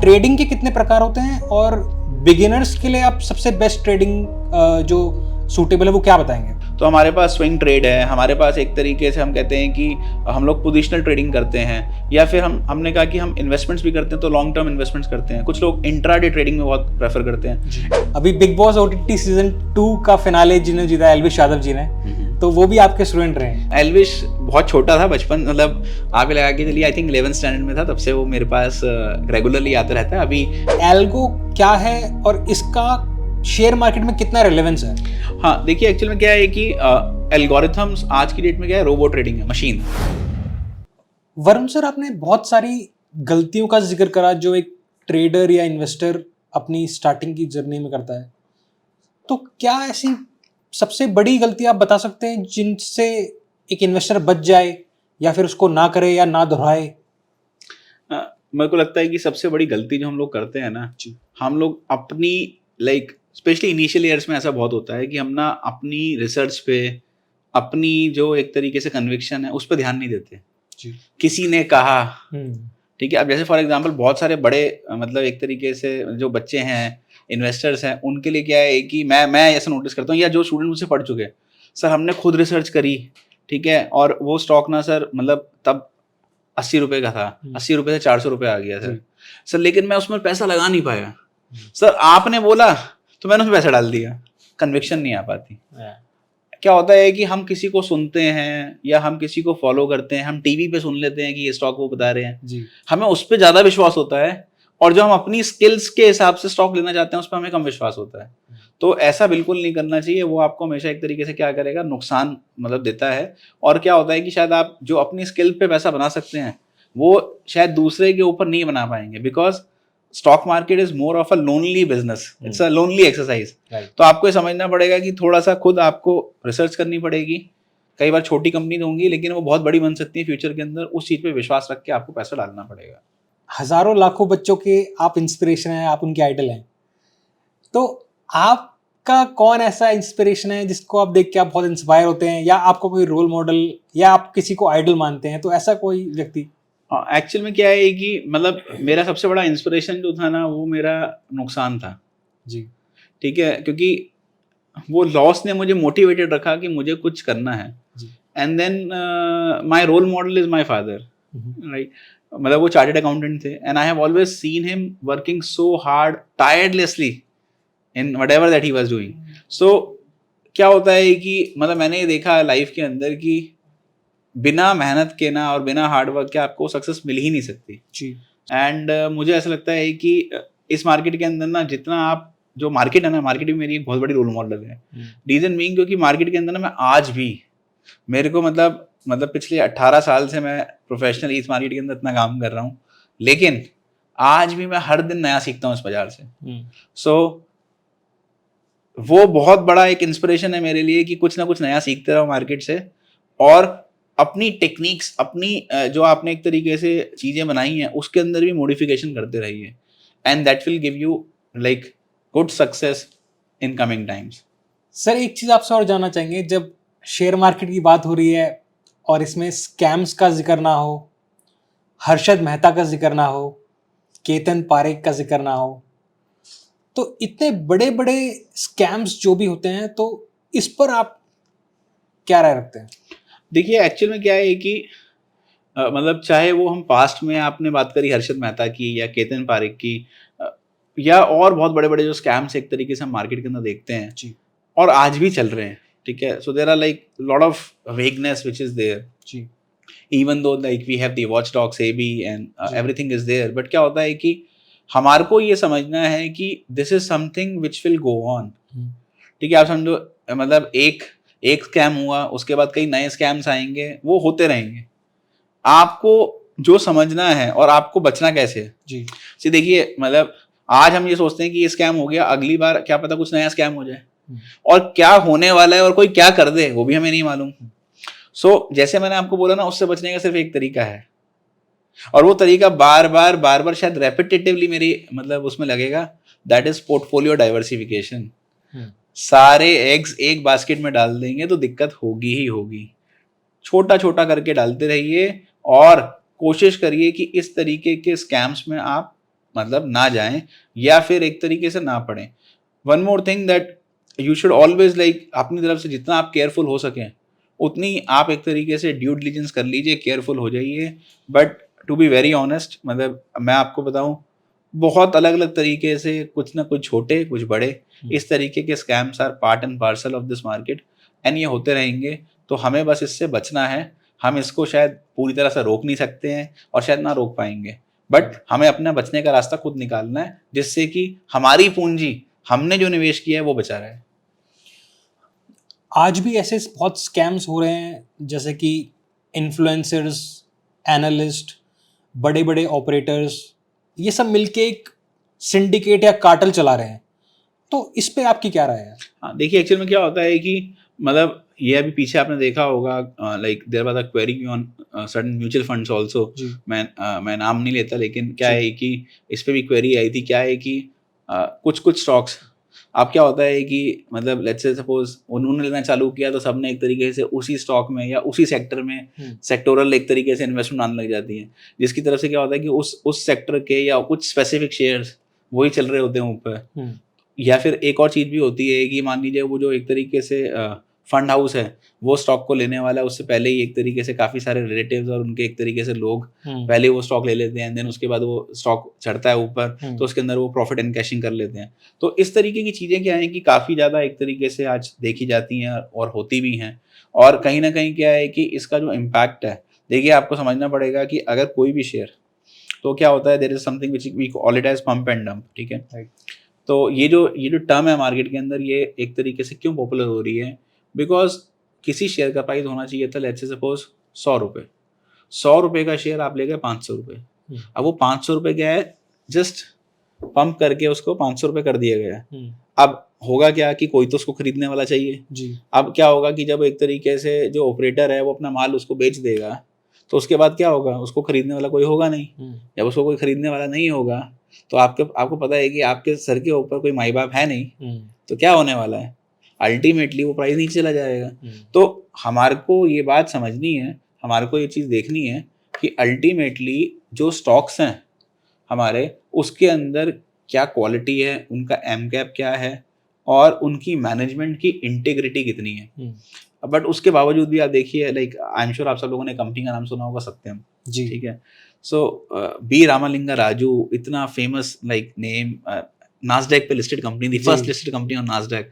Trading के कितने प्रकार होते हैं और बिगिनर्स के लिए आप सबसे बेस्ट ट्रेडिंग जो सूटेबल है वो क्या बताएंगे? तो हमारे पास स्विंग ट्रेड है, हमारे पास एक तरीके से हम कहते हैं कि हम लोग पोजिशनल ट्रेडिंग करते हैं, या फिर हमने कहा कि हम इन्वेस्टमेंट्स भी करते हैं, तो लॉन्ग टर्म इन्वेस्टमेंट्स करते हैं। कुछ लोग इंट्राडे ट्रेडिंग में बहुत प्रेफर करते हैं। अभी बिग बॉस ओटीटी सीजन 2 का फिनाले जिन्हें जीता एल्विश यादव जी ने, तो वो भी आपके स्टूडेंट रहे हैं। एल्विश बहुत छोटा था बचपन, मतलब आप लगा के चलिए आई थिंक 11th स्टैंडर्ड में था, तब से वो मेरे पास रेगुलरली आता रहता है। अभी एल्गो क्या है और इसका शेयर मार्केट में कितना रिलेवेंस है? हाँ देखिए, एक्चुअल में क्या है कि एल्गोरिथम्स आज की डेट में क्या है, रोबो ट्रेडिंग है, मशीन। वरुण सर, आपने बहुत सारी गलतियों का जिक्र करा जो एक ट्रेडर या इन्वेस्टर अपनी स्टार्टिंग की जर्नी में करता है, तो क्या ऐसी सबसे बड़ी गलती आप बता सकते हैं जिनसे एक इन्वेस्टर बच जाए या फिर उसको ना करे या ना दोहराए? मेरे को लगता है कि सबसे बड़ी गलती जो हम लोग करते हैं ना, हम लोग अपनी स्पेशली इनिशियल ईयर्स में ऐसा बहुत होता है कि हम ना अपनी रिसर्च पे, अपनी जो एक तरीके से कन्विक्शन है उस पर ध्यान नहीं देते। किसी ने कहा, ठीक है, अब जैसे फॉर एग्जांपल बहुत सारे बड़े मतलब एक तरीके से जो बच्चे हैं, इन्वेस्टर्स हैं, उनके लिए क्या है कि मैं ऐसा नोटिस करता हूँ, या जो स्टूडेंट मुझसे पढ़ चुके हैं, सर हमने खुद रिसर्च करी, ठीक है, और वो स्टॉक ना सर मतलब तब 80 रुपये का था, 80 रुपये से 400 रुपये आ गया सर, लेकिन मैं उसमें पैसा लगा नहीं पाया। सर आपने बोला तो मैंने उसमें पैसा डाल दिया, कन्विक्शन नहीं आ पाती। क्या होता है कि हम किसी को सुनते हैं या हम किसी को फॉलो करते हैं, हम टीवी पे सुन लेते हैं कि ये स्टॉक वो बता रहे हैं जी, हमें उस पर ज्यादा विश्वास होता है, और जो हम अपनी स्किल्स के हिसाब से स्टॉक लेना चाहते हैं उस पर हमें कम विश्वास होता है। तो ऐसा बिल्कुल नहीं करना चाहिए, वो आपको हमेशा एक तरीके से क्या करेगा, नुकसान मतलब देता है। और क्या होता है कि शायद आप जो अपनी स्किल पे पैसा बना सकते हैं वो शायद दूसरे के ऊपर नहीं बना पाएंगे, because stock market is more of a lonely business, it's a lonely exercise. तो आपको ये समझना पड़ेगा कि थोड़ा सा खुद आपको रिसर्च करनी पड़ेगी। कई बार छोटी कंपनी होंगी लेकिन वो बहुत बड़ी बन सकती है फ्यूचर के अंदर, उस चीज पे विश्वास रख के आपको पैसा डालना पड़ेगा। हजारों लाखों बच्चों के आप इंस्पिरेशन हैं, आप उनके आइडल हैं, तो आपका कौन ऐसा इंस्पिरेशन है जिसको आप देख के आप बहुत इंस्पायर होते हैं, या आपको कोई रोल मॉडल या आप किसी को आइडल मानते हैं, तो ऐसा कोई व्यक्ति? एक्चुअल में क्या है कि मतलब मेरा सबसे बड़ा इंस्पिरेशन जो था ना वो मेरा नुकसान था जी, ठीक है, क्योंकि वो लॉस ने मुझे मोटिवेटेड रखा कि मुझे कुछ करना है। And then my role model is my father, right, मतलब वो चार्टर्ड अकाउंटेंट थे, and I have always seen him working so hard tiredlessly in whatever that he was doing. So क्या होता है कि मतलब मैंने ये देखा लाइफ के अंदर कि बिना मेहनत के ना और बिना हार्डवर्क के आपको सक्सेस मिल ही नहीं सकती जी। एंड मुझे ऐसा लगता है कि इस मार्केट के अंदर ना जितना आप, जो मार्केट है ना, मार्केट भी मेरी एक बहुत बड़ी रोल मॉडल है। रीजन बीइंग क्योंकि मार्केट के अंदर ना मैं आज भी, मेरे को मतलब पिछले 18 साल से मैं प्रोफेशनल इस मार्केट के अंदर इतना काम कर रहा हूँ, लेकिन आज भी मैं हर दिन नया सीखता हूँ इस बाजार से। सो वो बहुत बड़ा एक इंस्पिरेशन है मेरे लिए कि कुछ ना कुछ नया सीखते रहो मार्केट से, और अपनी टेक्निक्स, अपनी जो आपने एक तरीके से चीजें बनाई हैं उसके अंदर भी मॉडिफिकेशन करते रहिए, and that will give you like good success in coming times. Sir एक चीज आपसे और जानना चाहेंगे, जब शेयर मार्केट की बात हो रही है और इसमें स्कैम्स का जिक्र ना हो, हर्षद मेहता का जिक्र ना हो, केतन पारेख का जिक्र ना हो, तो इतने बड़े बड़े स्कैम्स जो भी होते हैं, तो इस पर आप क्या राय रखते हैं? देखिए एक्चुअल में क्या है कि मतलब चाहे वो हम पास्ट में, आपने बात करी हर्षद मेहता की या केतन पारेख की, या और बहुत बड़े बड़े जो स्कैम्स एक तरीके से हम मार्केट के अंदर देखते हैं जी, और आज भी चल रहे हैं, ठीक है। So there are like lot of vagueness which is there जी, even though like we have the watchdog SEBI and everything is there, but क्या होता है कि हमारे को ये समझना है कि this is something which will go on, ठीक है। आप समझो मतलब एक स्कैम हुआ, उसके बाद कई नए स्कैम्स आएंगे, वो होते रहेंगे। आपको जो समझना है और आपको बचना कैसे है जी। देखिए मतलब आज हम ये सोचते हैं कि ये स्कैम हो गया, अगली बार क्या पता कुछ नया स्कैम हो जाए, और क्या होने वाला है और कोई क्या कर दे वो भी हमें नहीं मालूम। सो जैसे मैंने आपको बोला ना, उससे बचने का सिर्फ एक तरीका है, और वो तरीका बार बार शायद रेपिटेटिवली मेरी मतलब उसमें लगेगा, दैट इज पोर्टफोलियो डाइवर्सिफिकेशन। सारे एग्स एक बास्केट में डाल देंगे तो दिक्कत होगी ही होगी। छोटा छोटा करके डालते रहिए और कोशिश करिए कि इस तरीके के स्कैम्स में आप मतलब ना जाएं या फिर एक तरीके से ना पढ़ें। One more thing that you should always like अपनी तरफ से जितना आप केयरफुल हो सकें उतनी आप एक तरीके से ड्यू डिलिजेंस कर लीजिए, केयरफुल हो जाइए। But to be very honest, मतलब मैं आपको बताऊं, बहुत अलग अलग तरीके से कुछ ना कुछ छोटे कुछ बड़े इस तरीके के scams are part and parcel of this market and ये होते रहेंगे। तो हमें बस इससे बचना है। हम इसको शायद पूरी तरह से रोक नहीं सकते हैं और शायद ना रोक पाएंगे, बट हमें अपना बचने का रास्ता खुद निकालना है जिससे कि हमारी पूंजी, हमने जो निवेश किया है वो बचा रहे। आज भी ऐसे बहुत स्कैम्स हो रहे हैं, जैसे कि इन्फ्लुएंसर्स, एनालिस्ट, बड़े बड़े ऑपरेटर्स, ये सब मिलके एक सिंडिकेट या कार्टेल चला रहे हैं। तो इस पे आपकी क्या राय है? हाँ, देखिए एक्चुअल में क्या होता है कि मतलब ये अभी पीछे आपने देखा होगा, like there was a query on certain mutual funds also. मैं नाम नहीं लेता, लेकिन क्या है कि इस पे भी क्वेरी आई थी। क्या है कि कुछ स्टॉक्स, अब क्या होता है कि मतलब लेट्स से सपोज उन्होंने लेना चालू किया तो सबने एक तरीके से उसी स्टॉक में या उसी सेक्टर में सेक्टोरल एक तरीके से इन्वेस्टमेंट आने लग जाती है, जिसकी तरफ से क्या होता है कि उस सेक्टर के या कुछ स्पेसिफिक शेयर्स वही चल रहे होते हैं ऊपर। या फिर एक और चीज़ भी होती है कि मान लीजिए वो जो एक तरीके से फंड हाउस है वो स्टॉक को लेने वाला है, उससे पहले ही एक तरीके से काफ़ी सारे रिलेटिव्स और उनके एक तरीके से लोग पहले वो स्टॉक ले लेते हैं, देन उसके बाद वो स्टॉक चढ़ता है ऊपर तो उसके अंदर वो प्रॉफिट एनकैशिंग कर लेते हैं। तो इस तरीके की चीज़ें क्या है कि काफ़ी ज़्यादा एक तरीके से आज देखी जाती हैं और होती भी हैं। और कहीं ना कहीं क्या है कि इसका जो इम्पैक्ट है, देखिए आपको समझना पड़ेगा कि अगर कोई भी शेयर, तो क्या होता है, there is something which we call it as pump and dump, ठीक है। तो ये जो टर्म है मार्केट के अंदर, ये एक तरीके से क्यों पॉपुलर हो रही है, बिकॉज किसी शेयर का प्राइस होना चाहिए था लेट्स से सपोज 100 रुपये। 100 रुपये का शेयर आप ले गए 500 रुपये। अब वो 500 रुपये क्या है, जस्ट पंप करके उसको 500 रुपये कर दिया गया है। अब होगा क्या कि कोई तो उसको खरीदने वाला चाहिए जी। अब क्या होगा कि जब एक तरीके से जो ऑपरेटर है वो अपना माल उसको बेच देगा तो उसके बाद क्या होगा, उसको खरीदने वाला कोई होगा नहीं। जब उसको कोई खरीदने वाला नहीं होगा तो आपको पता है कि आपके सर के ऊपर कोई माई बाप है नहीं, तो क्या होने वाला है, अल्टीमेटली वो प्राइस नीचे चला जाएगा। तो हमारे को ये बात समझनी है, हमारे को ये चीज़ देखनी है कि अल्टीमेटली जो स्टॉक्स हैं हमारे, उसके अंदर क्या क्वालिटी है, उनका एम कैप क्या है और उनकी मैनेजमेंट की इंटीग्रिटी कितनी है। बट उसके बावजूद भी आप देखिए, लाइक आई एम श्योर आप सब लोगों ने कंपनी का नाम सुना होगा, सत्यम जी, ठीक है। सो बी रामालिंगा राजू, इतना फेमस लाइक नेम, नास्डैक पे लिस्टेड कंपनी थी, first listed company on Nasdaq,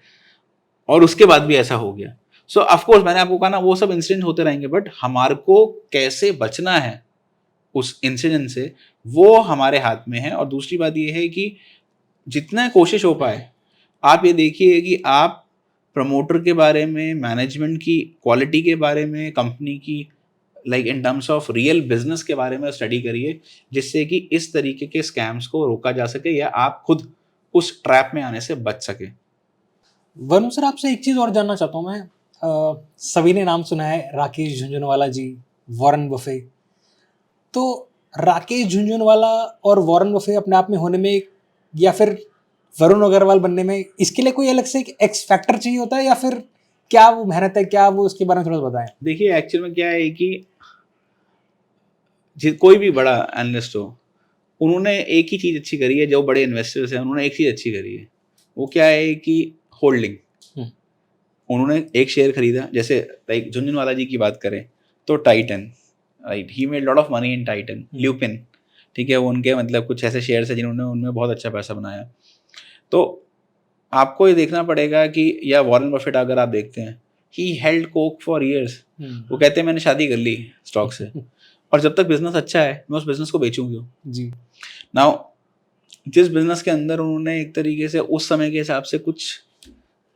और उसके बाद भी ऐसा हो गया। सो ऑफ कोर्स मैंने आपको कहा ना वो सब इंसिडेंट होते रहेंगे, बट हमारे को कैसे बचना है उस इंसिडेंट से वो हमारे हाथ में है। और दूसरी बात ये है कि जितना कोशिश हो पाए आप ये देखिए कि आप प्रमोटर के बारे में, मैनेजमेंट की क्वालिटी के बारे में, कंपनी की like in terms of real business के बारे में स्टडी करिए, जिससे कि इस तरीके के स्कैम्स को रोका जा सके या आप खुद उस ट्रैप में आने से बच सके। वरुण सर, आपसे एक चीज़ और जानना चाहता हूँ मैं, सभी ने नाम सुना है राकेश झुंझुनवाला जी, वॉरेन बफे। तो राकेश झुंझुनवाला और वॉरेन बफे अपने आप में होने में या फिर वरुण अग्रवाल बनने में इसके लिए कोई अलग से एक एक्स फैक्टर चाहिए होता है, या फिर क्या वो मेहनत है, क्या वो उसके बारे में थोड़ा बताएं। देखिए एक्चुअल में क्या है कि कोई भी बड़ा एनालिस्ट हो, उन्होंने एक ही चीज़ अच्छी करी है, जो बड़े इन्वेस्टर्स हैं उन्होंने एक चीज़ अच्छी करी है, वो क्या है कि होल्डिंग। उन्होंने एक शेयर खरीदा, जैसे लाइक झुंझुनवाला जी की बात करें तो Titan, right, he made lot of money in Titan, lupin, ठीक है, वो उनके मतलब कुछ ऐसे शेयर्स हैं जिन्होंने उनमें बहुत अच्छा पैसा बनाया। तो आपको ये देखना पड़ेगा कि या वॉरेन बफेट अगर आप देखते हैं, he held Coke for years. वो कहते हैं मैंने शादी कर ली स्टॉक से और जब तक बिजनेस अच्छा है मैं उस बिजनेस को बेचूंगी जी। नाउ जिस बिजनेस के अंदर उन्होंने एक तरीके से उस समय के हिसाब से कुछ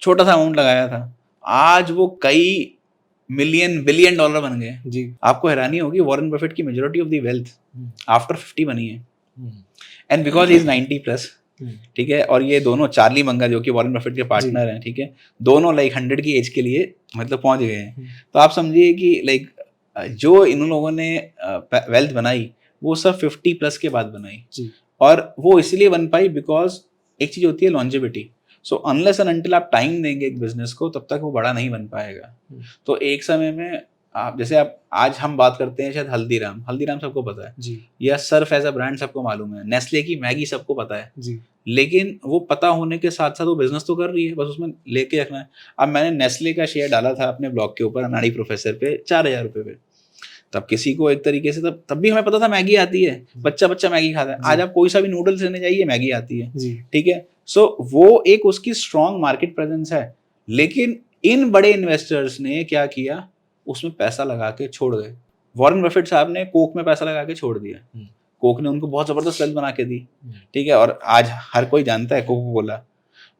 छोटा सा अमाउंट लगाया था, आज वो कई मिलियन बिलियन डॉलर बन गए जी। आपको हैरानी होगी, वॉरेन बफेट की majority of the wealth after 50 बनी है, एंड बिकॉज ही इज 90+, ठीक है। और ये दोनों चार्ली मंगा जो कि वॉरेन बफेट के पार्टनर हैं, ठीक है, दोनों लाइक 100 की एज के लिए मतलब पहुंच गए हैं। तो आप समझिए कि लाइक जो इन लोगों ने वेल्थ बनाई वो सब 50+ के बाद बनाई जी। और वो इसलिए बन पाई बिकॉज एक चीज होती है longevity. So unless and until आप टाइम देंगे एक बिजनेस को, तब तक वो बड़ा नहीं बन पाएगा। तो एक समय में आप जैसे आप आज हम बात करते हैं शायद हल्दीराम सबको पता है जी या सर्फ एज अ ब्रांड सबको मालूम है, नेस्ले की मैगी सबको पता है, जी लेकिन वो पता होने के साथ साथ वो बिजनेस तो कर रही है, बस उसमें लेके रखना है। अब मैंने नेस्ले का शेयर डाला था अपने ब्लॉग के ऊपर अनाड़ी प्रोफेसर पे 4,000 रुपये पे, तब किसी को एक तरीके से तब भी हमें पता था मैगी आती है, बच्चा बच्चा मैगी खाता है। आज आप कोई सा भी नूडल्स लेने जाइए मैगी आती है, जी ठीक है। सो वो एक उसकी स्ट्रॉन्ग मार्केट प्रेजेंस है, लेकिन इन बड़े इन्वेस्टर्स ने क्या किया, उसमें पैसा लगा के छोड़ गए। वॉरेन बफेट साहब ने कोक में पैसा लगा के छोड़ दिया, कोक ने उनको बहुत जबरदस्त वेल्थ बना के दी, ठीक है, और आज हर कोई जानता है कोको कोला।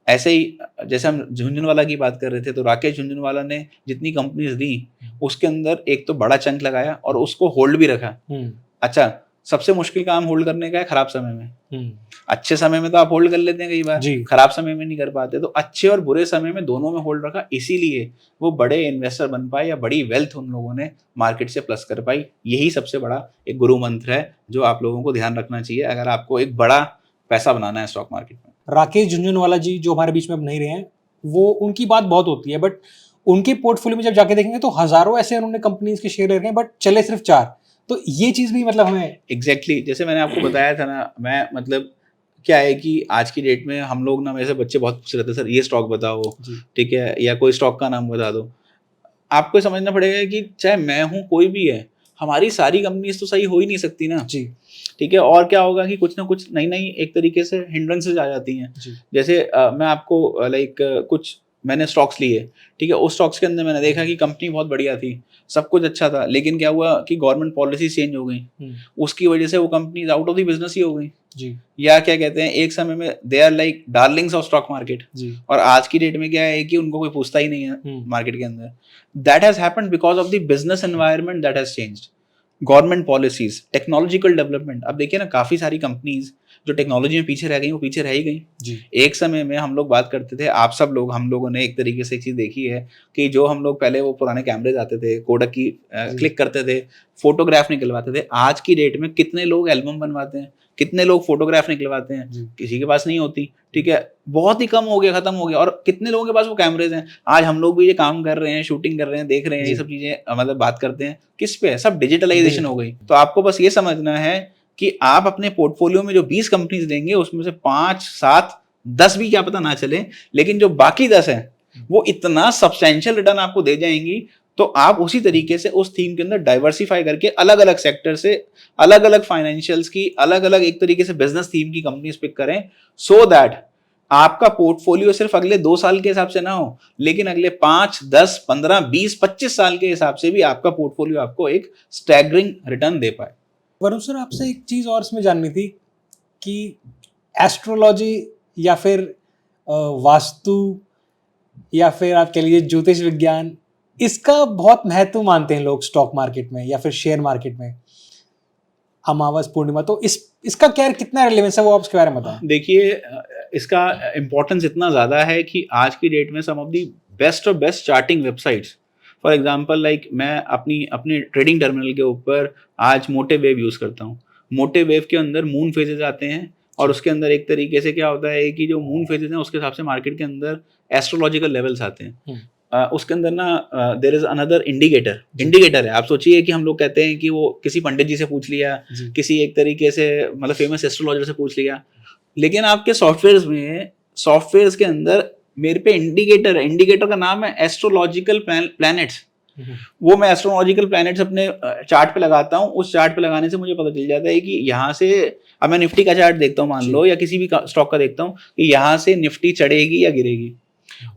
ऐसे ही जैसे हम झुंझुनवाला की बात कर रहे थे, तो राकेश झुंझुनवाला ने जितनी कंपनीज दी उसके अंदर एक तो बड़ा चंक लगाया और उसको होल्ड भी रखा। अच्छा, सबसे मुश्किल काम होल्ड करने का है खराब समय में। अच्छे समय में तो आप होल्ड कर लेते हैं कई बार, खराब समय में नहीं कर पाते, तो अच्छे और बुरे समय में दोनों में होल्ड रखा, इसीलिए वो बड़े इन्वेस्टर बन पाए या बड़ी वेल्थ उन लोगों ने मार्केट से प्लस कर पाई। यही सबसे बड़ा एक गुरु मंत्र है जो आप लोगों को ध्यान रखना चाहिए अगर आपको एक बड़ा पैसा बनाना है स्टॉक मार्केट में। राकेश झुनझुनवाला जी जो हमारे बीच में अब नहीं रहे हैं, वो उनकी बात बहुत होती है, बट उनके पोर्टफोलियो में जब जाके देखेंगे तो हजारों ऐसे उन्होंने कंपनीज के शेयर रखे हैं, बट चले सिर्फ 4। तो ये चीज भी मतलब हमें एग्जैक्टली जैसे मैंने आपको बताया था ना, मैं मतलब क्या है कि आज की डेट में हम लोग ना, मेरे से बच्चे बहुत पूछ रहे थे सर ये स्टॉक बताओ, ठीक है, या कोई स्टॉक का नाम बता दो। आपको समझना पड़ेगा कि चाहे मैं हूँ कोई भी है, हमारी सारी कंपनीज तो सही हो ही नहीं सकती ना जी, ठीक है। और क्या होगा कि कुछ ना कुछ नई नई एक तरीके से हिंड्रेंसेज आ जाती हैं। जैसे मैं आपको कुछ मैंने स्टॉक्स लिए, ठीक है, उस स्टॉक्स के अंदर मैंने देखा कि कंपनी बहुत बढ़िया थी, सब कुछ अच्छा था, लेकिन क्या हुआ कि गवर्नमेंट पॉलिसी चेंज हो गई, उसकी वजह से वो companies out of the business ही हो गई जी, या क्या कहते हैं, एक समय में they are like darlings of stock market, और आज की डेट में क्या है कि उनको कोई पूछता ही नहीं है मार्केट के अंदर। That has happened because of the business environment that has changed, government policies, technological development. अब देखिए ना, काफी सारी कंपनीज जो टेक्नोलॉजी में पीछे रह गई वो पीछे रह ही गई। एक समय में हम लोग बात करते थे, आप सब लोग, हम लोगों ने एक तरीके से एक चीज देखी है कि जो हम लोग पहले वो पुराने कैमरे आते थे, कोडक की क्लिक करते थे, फोटोग्राफ निकलवाते थे। आज की डेट में कितने लोग एल्बम बनवाते हैं, कितने लोग फोटोग्राफ निकलवाते हैं, किसी के पास नहीं होती, ठीक है, बहुत ही कम हो गया, खत्म हो गया। और कितने लोगों के पास वो कैमरेज हैं। आज हम लोग भी ये काम कर रहे हैं, शूटिंग कर रहे हैं, देख रहे हैं, ये सब चीजें मतलब बात करते हैं किस पे, सब डिजिटलाइजेशन हो गई। तो आपको बस ये समझना है कि आप अपने पोर्टफोलियो में जो 20 कंपनीज देंगे उसमें से 5, 7, 10 भी क्या पता ना चले, लेकिन जो बाकी 10 है वो इतना सब्सटेंशियल रिटर्न आपको दे जाएंगी। तो आप उसी तरीके से उस थीम के अंदर डाइवर्सिफाई करके अलग अलग सेक्टर से, अलग अलग फाइनेंशियल्स की, अलग अलग एक तरीके से बिजनेस थीम की कंपनीज पिक करें, सो दैट आपका पोर्टफोलियो सिर्फ अगले 2 साल के हिसाब से ना हो, लेकिन अगले 5, 10, 15, 20, 25 साल के हिसाब से भी आपका पोर्टफोलियो आपको एक स्टैगरिंग रिटर्न दे पाए। वरुण सर, आपसे एक चीज और इसमें जाननी थी कि एस्ट्रोलॉजी या फिर वास्तु या फिर आप कह लीजिए ज्योतिष विज्ञान, इसका बहुत महत्व मानते हैं लोग स्टॉक मार्केट में या फिर शेयर मार्केट में, अमावस पूर्णिमा, तो इसका क्या कितना रिलेवेंस है, वो आप उसके बारे में बताएं। देखिए, इसका इम्पोर्टेंस इतना ज़्यादा है कि आज की डेट में सम ऑफ दी बेस्ट और best charting websites, for example like मैं अपनी ट्रेडिंग टर्मिनल के ऊपर आज मोटे वेव यूज़ करता हूँ। मोटे वेव के अंदर मून फेजेस आते हैं और उसके अंदर एक तरीके से क्या होता है कि जो मून फेजेस हैं उसके हिसाब से मार्केट के अंदर एस्ट्रोलॉजिकल लेवल्स आते हैं। उसके अंदर ना देयर इज अनदर इंडिकेटर है। आप सोचिए कि हम लोग कहते हैं कि वो किसी पंडित जी से पूछ लिया, किसी एक तरीके से मतलब फेमस एस्ट्रोलॉजर से पूछ लिया, लेकिन आपके सॉफ्टवेयर्स के अंदर मेरे पे इंडिकेटर का नाम है एस्ट्रोलॉजिकल प्लैनेट्स। वो मैं एस्ट्रोलॉजिकल प्लैनेट्स अपने चार्ट पे लगाता हूँ। उस चार्ट पे लगाने से मुझे पता चल जाता है कि यहाँ से, अब मैं निफ्टी का चार्ट देखता हूँ मान लो, या किसी भी स्टॉक का देखता हूँ कि यहाँ से निफ्टी चढ़ेगी या गिरेगी,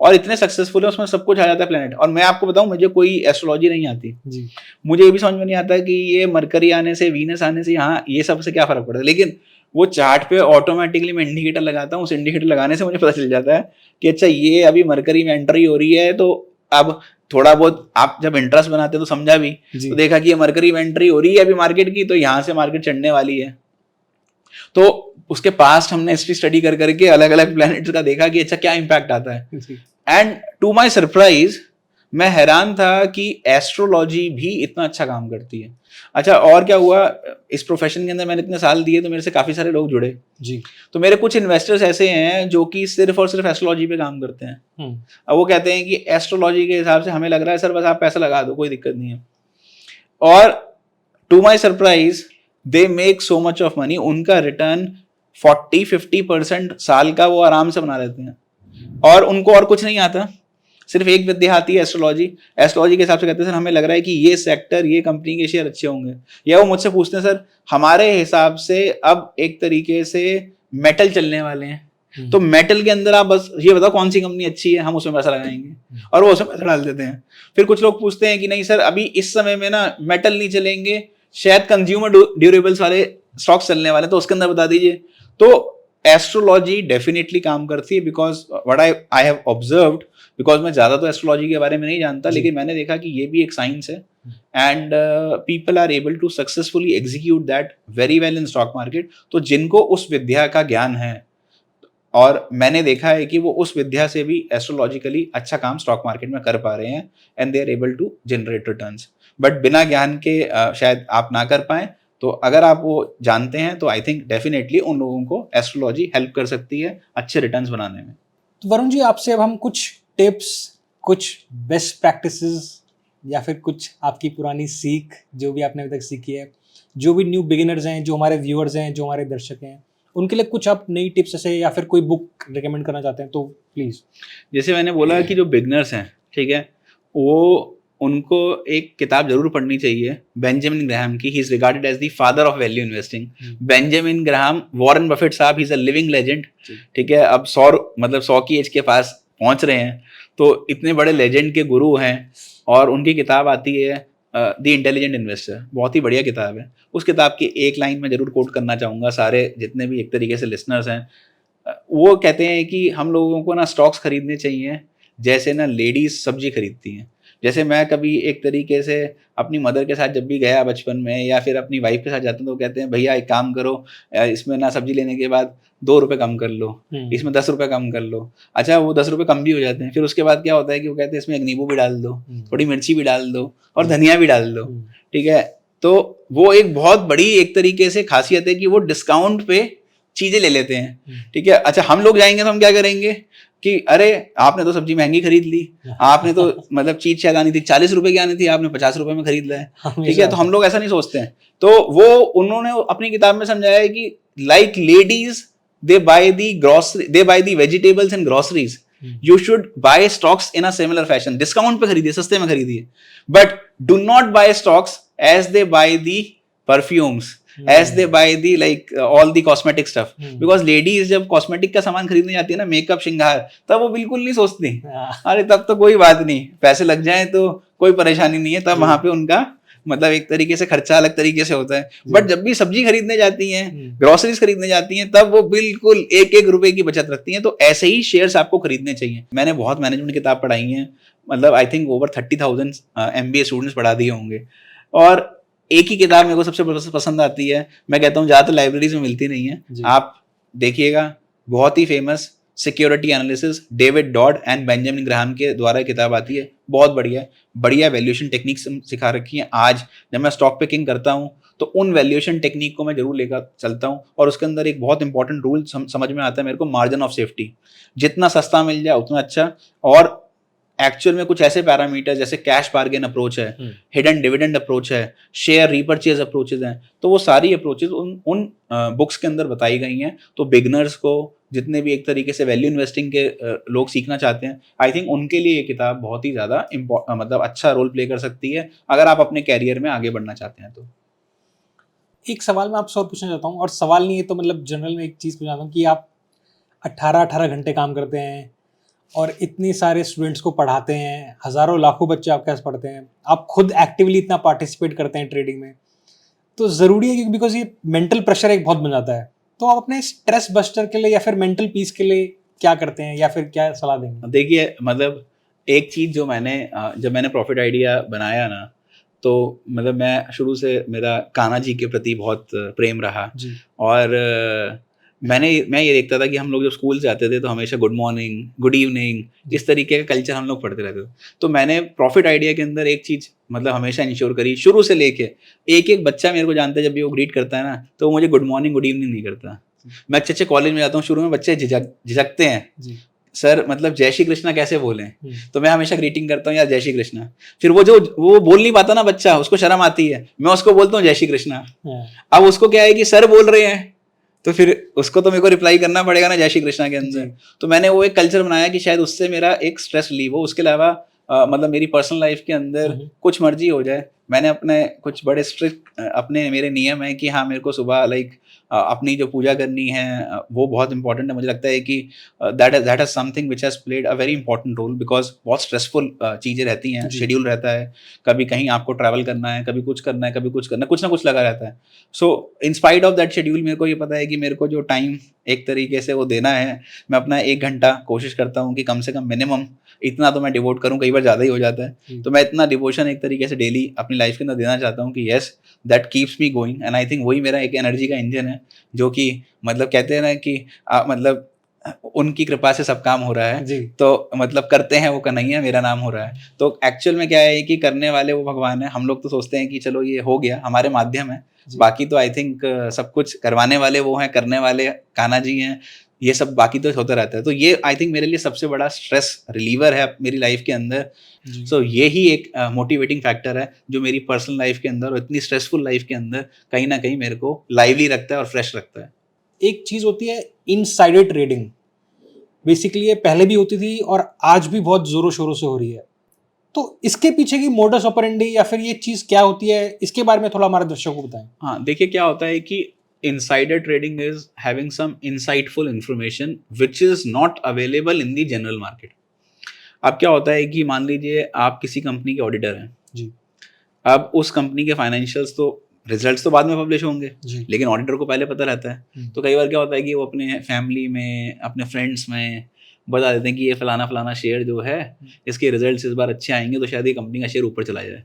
और इतने सक्सेसफुल है उसमें सब कुछ आ जाता है प्लेनेट। और मैं आपको बताऊं, मुझे कोई एस्ट्रोलॉजी नहीं आती जी। मुझे ये भी समझ में नहीं आता कि ये मरकरी आने से, वीनस आने से, यहाँ ये सब से क्या फर्क पड़ता है, लेकिन वो चार्ट पे ऑटोमेटिकली मैं इंडिकेटर लगाता हूँ। उस इंडिकेटर लगाने से मुझे पता चल जाता है कि अच्छा ये अभी मरकरी में एंट्री हो रही है। तो अब थोड़ा बहुत आप जब इंटरेस्ट बनाते हैं तो समझा भी, तो देखा कि ये मरकरी में एंट्री हो रही है अभी मार्केट की, तो यहाँ से मार्केट चढ़ने वाली है। तो उसके पास्ट हमने हिस्ट्री स्टडी कर करके अलग अलग प्लैनेट्स का देखा कि अच्छा क्या इंपैक्ट आता है। एंड टू माय सरप्राइज मैं हैरान था कि एस्ट्रोलॉजी भी इतना अच्छा काम करती है। अच्छा, और क्या हुआ, इस प्रोफेशन के अंदर मैंने इतने साल दिए तो मेरे से काफी सारे लोग जुड़े जी। तो मेरे कुछ इन्वेस्टर्स ऐसे हैं जो कि सिर्फ और सिर्फ एस्ट्रोलॉजी पे काम करते हैं। अब वो कहते हैं कि एस्ट्रोलॉजी के हिसाब से हमें लग रहा है सर बस आप पैसा लगा दो, कोई दिक्कत नहीं है। और to my surprise they make so much of money, उनका रिटर्न 40-50% साल का वो आराम से बना लेते हैं, और उनको और कुछ नहीं आता, सिर्फ एक विद्या आती है एस्ट्रोलॉजी। एस्ट्रोलॉजी के हिसाब से कहते हैं सर हमें लग रहा है कि ये सेक्टर, ये कंपनी के शेयर अच्छे होंगे, या वो मुझसे पूछते हैं सर हमारे हिसाब से अब एक तरीके से मेटल चलने वाले हैं, तो मेटल के अंदर आप बस ये बताओ कौन सी कंपनी अच्छी है, हम उसमें पैसा लगाएंगे, और वो उसमें पैसा डाल देते हैं। फिर कुछ लोग पूछते हैं कि नहीं सर अभी इस समय में ना मेटल नहीं चलेंगे, शायद कंज्यूमर ड्यूरेबल्स वाले स्टॉक्स चलने वाले, तो उसके अंदर बता दीजिए। तो एस्ट्रोलॉजी डेफिनेटली काम करती है, because what I have observed, because मैं ज्यादा तो एस्ट्रोलॉजी के बारे में नहीं जानता, लेकिन मैंने देखा कि ये भी एक साइंस है, and people are able to successfully execute that very well in stock market. तो जिनको उस विद्या का ज्ञान है, और मैंने देखा है कि वो उस विद्या से भी एस्ट्रोलॉजिकली अच्छा काम स्टॉक मार्केट में कर पा रहे हैं, and they are able to generate returns. But बिना ज्ञान के शायद आप ना कर पाए, तो अगर आप वो जानते हैं तो आई थिंक डेफिनेटली उन लोगों को एस्ट्रोलॉजी हेल्प कर सकती है अच्छे रिटर्न्स बनाने में। तो वरुण जी, आपसे अब हम कुछ टिप्स, कुछ बेस्ट प्रैक्टिसेस, या फिर कुछ आपकी पुरानी सीख जो भी आपने अभी तक सीखी है, जो भी न्यू बिगिनर्स हैं, जो हमारे व्यूअर्स हैं, जो हमारे दर्शक हैं, उनके लिए कुछ आप नई टिप्स ऐसे या फिर कोई बुक रिकमेंड करना चाहते हैं तो प्लीज। जैसे मैंने बोला कि जो बिगनर्स हैं, ठीक है, वो उनको एक किताब जरूर पढ़नी चाहिए बेंजामिन ग्राहम की। He is regarded as the father of value investing. Benjamin Graham, Warren Buffett साहब, he is a living legend, ठीक है, अब 100 की एज के पास पहुंच रहे हैं, तो इतने बड़े लेजेंड के गुरु हैं, और उनकी किताब आती है द इंटेलिजेंट इन्वेस्टर, बहुत ही बढ़िया किताब है। उस किताब की एक लाइन में जरूर कोट करना चाहूँगा सारे जितने भी एक तरीके से लिसनर्स हैं। वो कहते हैं कि हम लोगों को ना स्टॉक्स खरीदने चाहिए जैसे ना लेडीज सब्जी खरीदती हैं। जैसे मैं कभी एक तरीके से अपनी मदर के साथ जब भी गया बचपन में, या फिर अपनी वाइफ के साथ जाता हूँ, तो कहते हैं भैया एक काम करो, इसमें ना सब्जी लेने के बाद 2 रुपए कम कर लो, इसमें 10 रुपए कम कर लो। अच्छा, वो 10 रुपए कम भी हो जाते हैं, फिर उसके बाद क्या होता है कि वो कहते हैं इसमें एक नींबू भी डाल दो, थोड़ी मिर्ची भी डाल दो, और धनिया भी डाल दो, ठीक है। तो वो एक बहुत बड़ी एक तरीके से खासियत है कि वो डिस्काउंट पे चीजें ले लेते हैं, ठीक है। अच्छा, हम लोग जाएंगे तो हम क्या करेंगे कि अरे आपने तो सब्जी महंगी खरीद ली, आपने तो मतलब चीज शायद आनी थी 40 रुपए की आनी थी, आपने 50 रुपए में खरीद लिया है, ठीक है। तो हम लोग ऐसा नहीं सोचते हैं। तो वो उन्होंने अपनी किताब में समझाया है कि like ladies they buy the grocery, they buy the vegetables and groceries, you should buy stocks in a similar fashion. Discount पे खरीदिए, सस्ते में खरीदिए, but do not buy stocks as they buy the perfumes, as they buy the like all the cosmetic stuff, because ladies जब cosmetic का सामान खरीदने जाती है ना, मेकअप श्रृंगार, तब वो बिल्कुल नहीं सोचती अरे तब तो कोई बात नहीं, पैसे लग जाए तो कोई परेशानी नहीं है, तब वहां पे उनका मतलब एक तरीके से खर्चा अलग तरीके से होता है। बट जब भी सब्जी खरीदने जाती हैं, ग्रोसरीज खरीदने जाती हैं, तब वो बिल्कुल एक एक रुपए की बचत रखती हैं। तो ऐसे ही शेयर्स आपको खरीदने चाहिए। मैंने बहुत मैनेजमेंट किताब पढ़ाई है, मतलब I think over 30,000 MBA students पढ़ा दिए होंगे, और एक ही किताब मेरे को सबसे पसंद आती है, मैं कहता हूँ ज्यादातर लाइब्रेरीज में मिलती नहीं है, आप देखिएगा, बहुत ही famous Security Analysis, David Dodd and Benjamin Graham के द्वारा किताब आती है, बहुत बढ़िया बढ़िया वैल्यूएशन टेक्निक सिखा रखी है। आज जब मैं स्टॉक पिकिंग करता हूँ तो उन वैल्यूएशन टेक्निक को मैं जरूर लेकर चलता हूँ, और उसके अंदर एक बहुत इंपॉर्टेंट रूल समझ में आता है मेरे को, मार्जिन ऑफ सेफ्टी। जितना सस्ता मिल जाए उतना अच्छा, और एक्चुअल में कुछ ऐसे पैरामीटर जैसे कैश बार्गेन अप्रोच है, हिडन डिविडेंड अप्रोच है, शेयर रीपर्चेज अप्रोचेज हैं, तो वो सारी अप्रोचेज उन बुक्स के अंदर बताई गई हैं। तो बिगनर्स को, जितने भी एक तरीके से वैल्यू इन्वेस्टिंग के लोग सीखना चाहते हैं, आई थिंक उनके लिए ये किताब बहुत ही ज्यादा मतलब अच्छा रोल प्ले कर सकती है, अगर आप अपने कैरियर में आगे बढ़ना चाहते हैं। तो एक सवाल मैं आपसे और पूछना चाहता हूँ, और सवाल नहीं है तो मतलब जनरल में एक चीज़ पूछना चाहता हूँ कि आप 18 घंटे काम करते हैं और इतनी सारे स्टूडेंट्स को पढ़ाते हैं, हज़ारों लाखों बच्चे आपके पास पढ़ते हैं, आप खुद एक्टिवली इतना पार्टिसिपेट करते हैं ट्रेडिंग में, तो ज़रूरी है कि बिकॉज ये मेंटल प्रेशर एक बहुत बन जाता है, तो आप अपने स्ट्रेस बस्टर के लिए या फिर मेंटल पीस के लिए क्या करते हैं, या फिर क्या सलाह देंगे? देखिए, मतलब एक चीज़ जो मैंने जब मैंने प्रॉफिट आइडिया बनाया ना, तो मतलब मैं शुरू से मेरा कान्हा जी के प्रति बहुत प्रेम रहा, और मैं ये देखता था कि हम लोग जब स्कूल जाते थे तो हमेशा गुड मॉर्निंग, गुड इवनिंग, इस तरीके का कल्चर हम लोग पढ़ते रहते थे। तो मैंने प्रॉफिट आइडिया के अंदर एक चीज़ मतलब हमेशा इंश्योर करी, शुरू से लेके एक बच्चा मेरे को जानता है, जब भी वो ग्रीट करता है ना, तो वो मुझे गुड मॉर्निंग, गुड इवनिंग नहीं करता। मैं अच्छे कॉलेज में जाता हूँ, शुरू में बच्चे झिझकते हैं, सर मतलब जय श्री कृष्णा कैसे बोलें, तो मैं हमेशा ग्रीटिंग करता हूँ यार जय श्री कृष्णा। फिर वो बोल नहीं पाता ना बच्चा, उसको शर्म आती है, मैं उसको बोलता हूँ जय श्री कृष्णा। अब उसको क्या है कि सर बोल रहे हैं तो फिर उसको तो मेरे को रिप्लाई करना पड़ेगा ना जय श्री कृष्णा के अंदर। तो मैंने वो एक कल्चर बनाया कि शायद उससे मेरा एक स्ट्रेस रिलीव हो। उसके अलावा मतलब मेरी पर्सनल लाइफ के अंदर कुछ मर्जी हो जाए, मैंने अपने कुछ बड़े स्ट्रिक्ट अपने मेरे नियम है कि हाँ मेरे को सुबह लाइक अपनी जो पूजा करनी है वो बहुत इंपॉर्टेंट है। मुझे लगता है कि that has something which has played a very important role, because बहुत स्ट्रेसफुल चीज़ें रहती हैं, शेड्यूल रहता है, कभी कहीं आपको ट्रैवल करना है, कभी कुछ करना है, कभी कुछ करना है, कुछ ना कुछ लगा रहता है। So in spite of that schedule मेरे को ये पता है कि मेरे को जो टाइम एक तरीके से वो देना है, मैं अपना 1 घंटा कोशिश करता हूँ कि कम से कम मिनिमम इतना तो मैं डिवोट करूँ। कई बार ज़्यादा ही हो जाता है, तो मैं इतना डिवोशन एक तरीके से डेली अपनी लाइफ के अंदर देना चाहता हूँ कि yes that keeps me going. And I think वही मेरा एक एनर्जी का इंजन है, जो कि मतलब कहते हैं ना कि मतलब उनकी कृपा से सब काम हो रहा है, तो मतलब करते हैं वो कन्हैया, मेरा नाम हो रहा है। तो एक्चुअल में क्या है कि करने वाले वो भगवान है। हम लोग तो सोचते हैं कि चलो ये हो गया, हमारे माध्यम है, बाकी तो आई थिंक सब कुछ करवाने वाले वो हैं, करने वाले कान्हा जी हैं, ये सब बाकी तो होता रहता है। तो ये आई थिंक मेरे लिए सबसे बड़ा स्ट्रेस रिलीवर है मेरी लाइफ के अंदर। सो ये ही एक मोटिवेटिंग फैक्टर है जो मेरी पर्सनल लाइफ के अंदर और इतनी स्ट्रेसफुल लाइफ के अंदर कहीं ना कहीं मेरे को लाइवली रखता है और फ्रेश रखता है। एक चीज होती है इनसाइडर ट्रेडिंग, बेसिकली ये पहले भी होती थी और आज भी बहुत जोरों शोरों से हो रही है। तो इसके पीछे की मोडस ऑपरेंडी या फिर ये चीज क्या होती है, इसके बारे में थोड़ा हमारे दर्शकों को बताएं। हाँ देखिए, क्या होता है कि insider trading is having some insightful information which is not available in the general market. अब क्या होता है कि मान लीजिए आप किसी कंपनी के ऑडिटर हैं जी, अब उस कंपनी के फाइनेंशियल्स तो रिजल्ट्स तो बाद में पब्लिश होंगे, लेकिन ऑडिटर को पहले पता रहता है। तो कई बार क्या होता है कि वो अपने फैमिली में, अपने फ्रेंड्स में बता देते हैं कि ये फलाना फलाना शेयर जो है इसके रिजल्ट्स इस बार अच्छे आएंगे, तो शायद ये कंपनी का शेयर ऊपर चला जाए।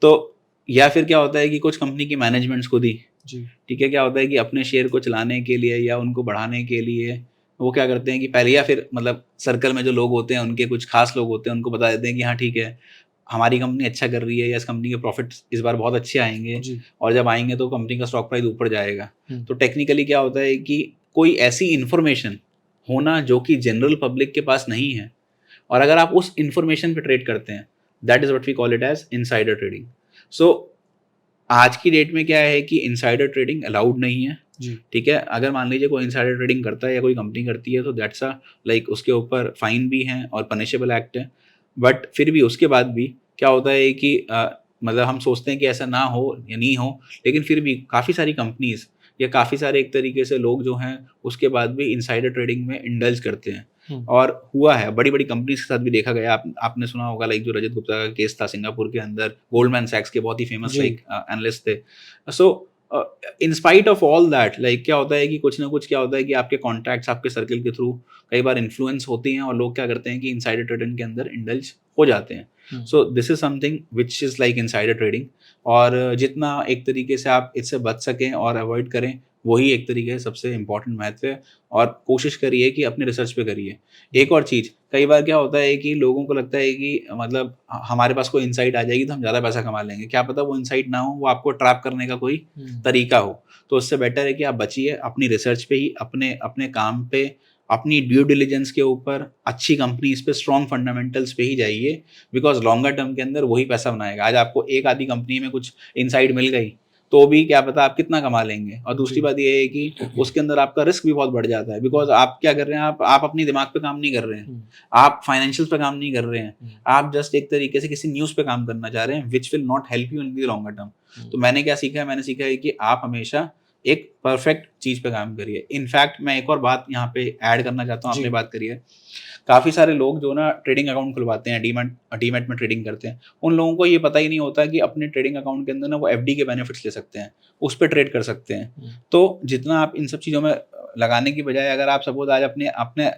तो या फिर क्या होता है कि कुछ कंपनी की मैनेजमेंट्स को दी, ठीक है, क्या होता है कि अपने शेयर को चलाने के लिए या उनको बढ़ाने के लिए वो क्या करते हैं कि पहले या फिर मतलब सर्कल में जो लोग होते हैं, उनके कुछ खास लोग होते हैं, उनको बता देते हैं कि हाँ ठीक है हमारी कंपनी अच्छा कर रही है या इस कंपनी के प्रॉफिट्स इस बार बहुत अच्छे आएंगे और जब आएंगे तो कंपनी का स्टॉक प्राइस ऊपर जाएगा। तो टेक्निकली क्या होता है कि कोई ऐसी इन्फॉर्मेशन होना जो कि जनरल पब्लिक के पास नहीं है, और अगर आप उस इन्फॉर्मेशन पे ट्रेड करते हैं, that is what we call it as insider trading. So आज की डेट में क्या है कि इनसाइडर ट्रेडिंग अलाउड नहीं है, ठीक है। अगर मान लीजिए कोई इनसाइडर ट्रेडिंग करता है या कोई कंपनी करती है तो दैट्स अ लाइक उसके ऊपर फाइन भी है और पनिशेबल एक्ट है। बट फिर भी उसके बाद भी क्या होता है कि मतलब हम सोचते हैं कि ऐसा ना हो या नहीं हो, लेकिन फिर भी काफ़ी सारी कंपनीज या काफ़ी सारे एक तरीके से लोग जो हैं उसके बाद भी इनसाइडर ट्रेडिंग में इंडल्ज करते हैं। और हुआ है बड़ी बड़ी कंपनीज के साथ भी देखा गया। आपने सुना होगा लाइक जो रजत गुप्ता का केस था सिंगापुर के अंदर, गोल्डमैन सैक्स के बहुत ही फेमस लाइक एनालिस्ट थे। So in spite of all that like क्या होता है कि कुछ ना कुछ क्या होता है कि आपके कॉन्टैक्ट्स आपके सर्कल के थ्रू कई बार इन्फ्लुएंस होती हैं और लोग क्या करते हैं कि इनसाइडर ट्रेडिंग के अंदर इंडल्ज हो जाते हैं। So this is something which is like insider trading, और जितना एक तरीके से आप इससे बच सकें और अवॉइड करें वही एक तरीके से सबसे इम्पॉर्टेंट महत्व है। और कोशिश करिए कि अपने रिसर्च पे करिए। एक और चीज़, कई बार क्या होता है कि लोगों को लगता है कि मतलब हमारे पास कोई इनसाइट आ जाएगी तो हम ज़्यादा पैसा कमा लेंगे। क्या पता वो इनसाइट ना हो, वो आपको ट्रैप करने का कोई तरीका हो। तो उससे बेटर है कि आप बचिए, अपनी रिसर्च पे ही, अपने अपने काम पे, अपनी ड्यू डिलिजेंस के ऊपर, अच्छी कंपनीज पे, स्ट्रॉन्ग फंडामेंटल्स पे ही जाइए, बिकॉज लॉन्गर टर्म के अंदर वही पैसा बनाएगा। आज आपको एक आधी कंपनी में कुछ इनसाइट मिल गई तो भी क्या पता आप कितना कमा लेंगे। और दूसरी बात ये है कि उसके अंदर आपका रिस्क भी बहुत बढ़ जाता है, बिकॉज आप क्या कर रहे हैं, आप अपनी दिमाग पे काम नहीं कर रहे हैं, आप फाइनेंशियल पे काम नहीं कर रहे हैं, आप जस्ट एक तरीके से किसी न्यूज़ पे काम करना चाह रहे हैं which will not help you in the longer term. तो मैंने क्या सीखा है, मैंने सीखा है कि आप हमेशा एक परफेक्ट चीज़ पे काम करिए। इनफैक्ट मैं एक और बात यहाँ पे ऐड करना चाहता हूँ, आपने बात करी है, काफ़ी सारे लोग जो ना ट्रेडिंग अकाउंट खुलवाते हैं, डीमैट में ट्रेडिंग करते हैं, उन लोगों को ये पता ही नहीं होता कि अपने ट्रेडिंग अकाउंट के अंदर ना वो एफडी के बेनिफिट्स ले सकते हैं, उस पर ट्रेड कर सकते हैं। तो जितना आप इन सब चीज़ों में लगाने की बजाय अगर आप सपोज आज अपने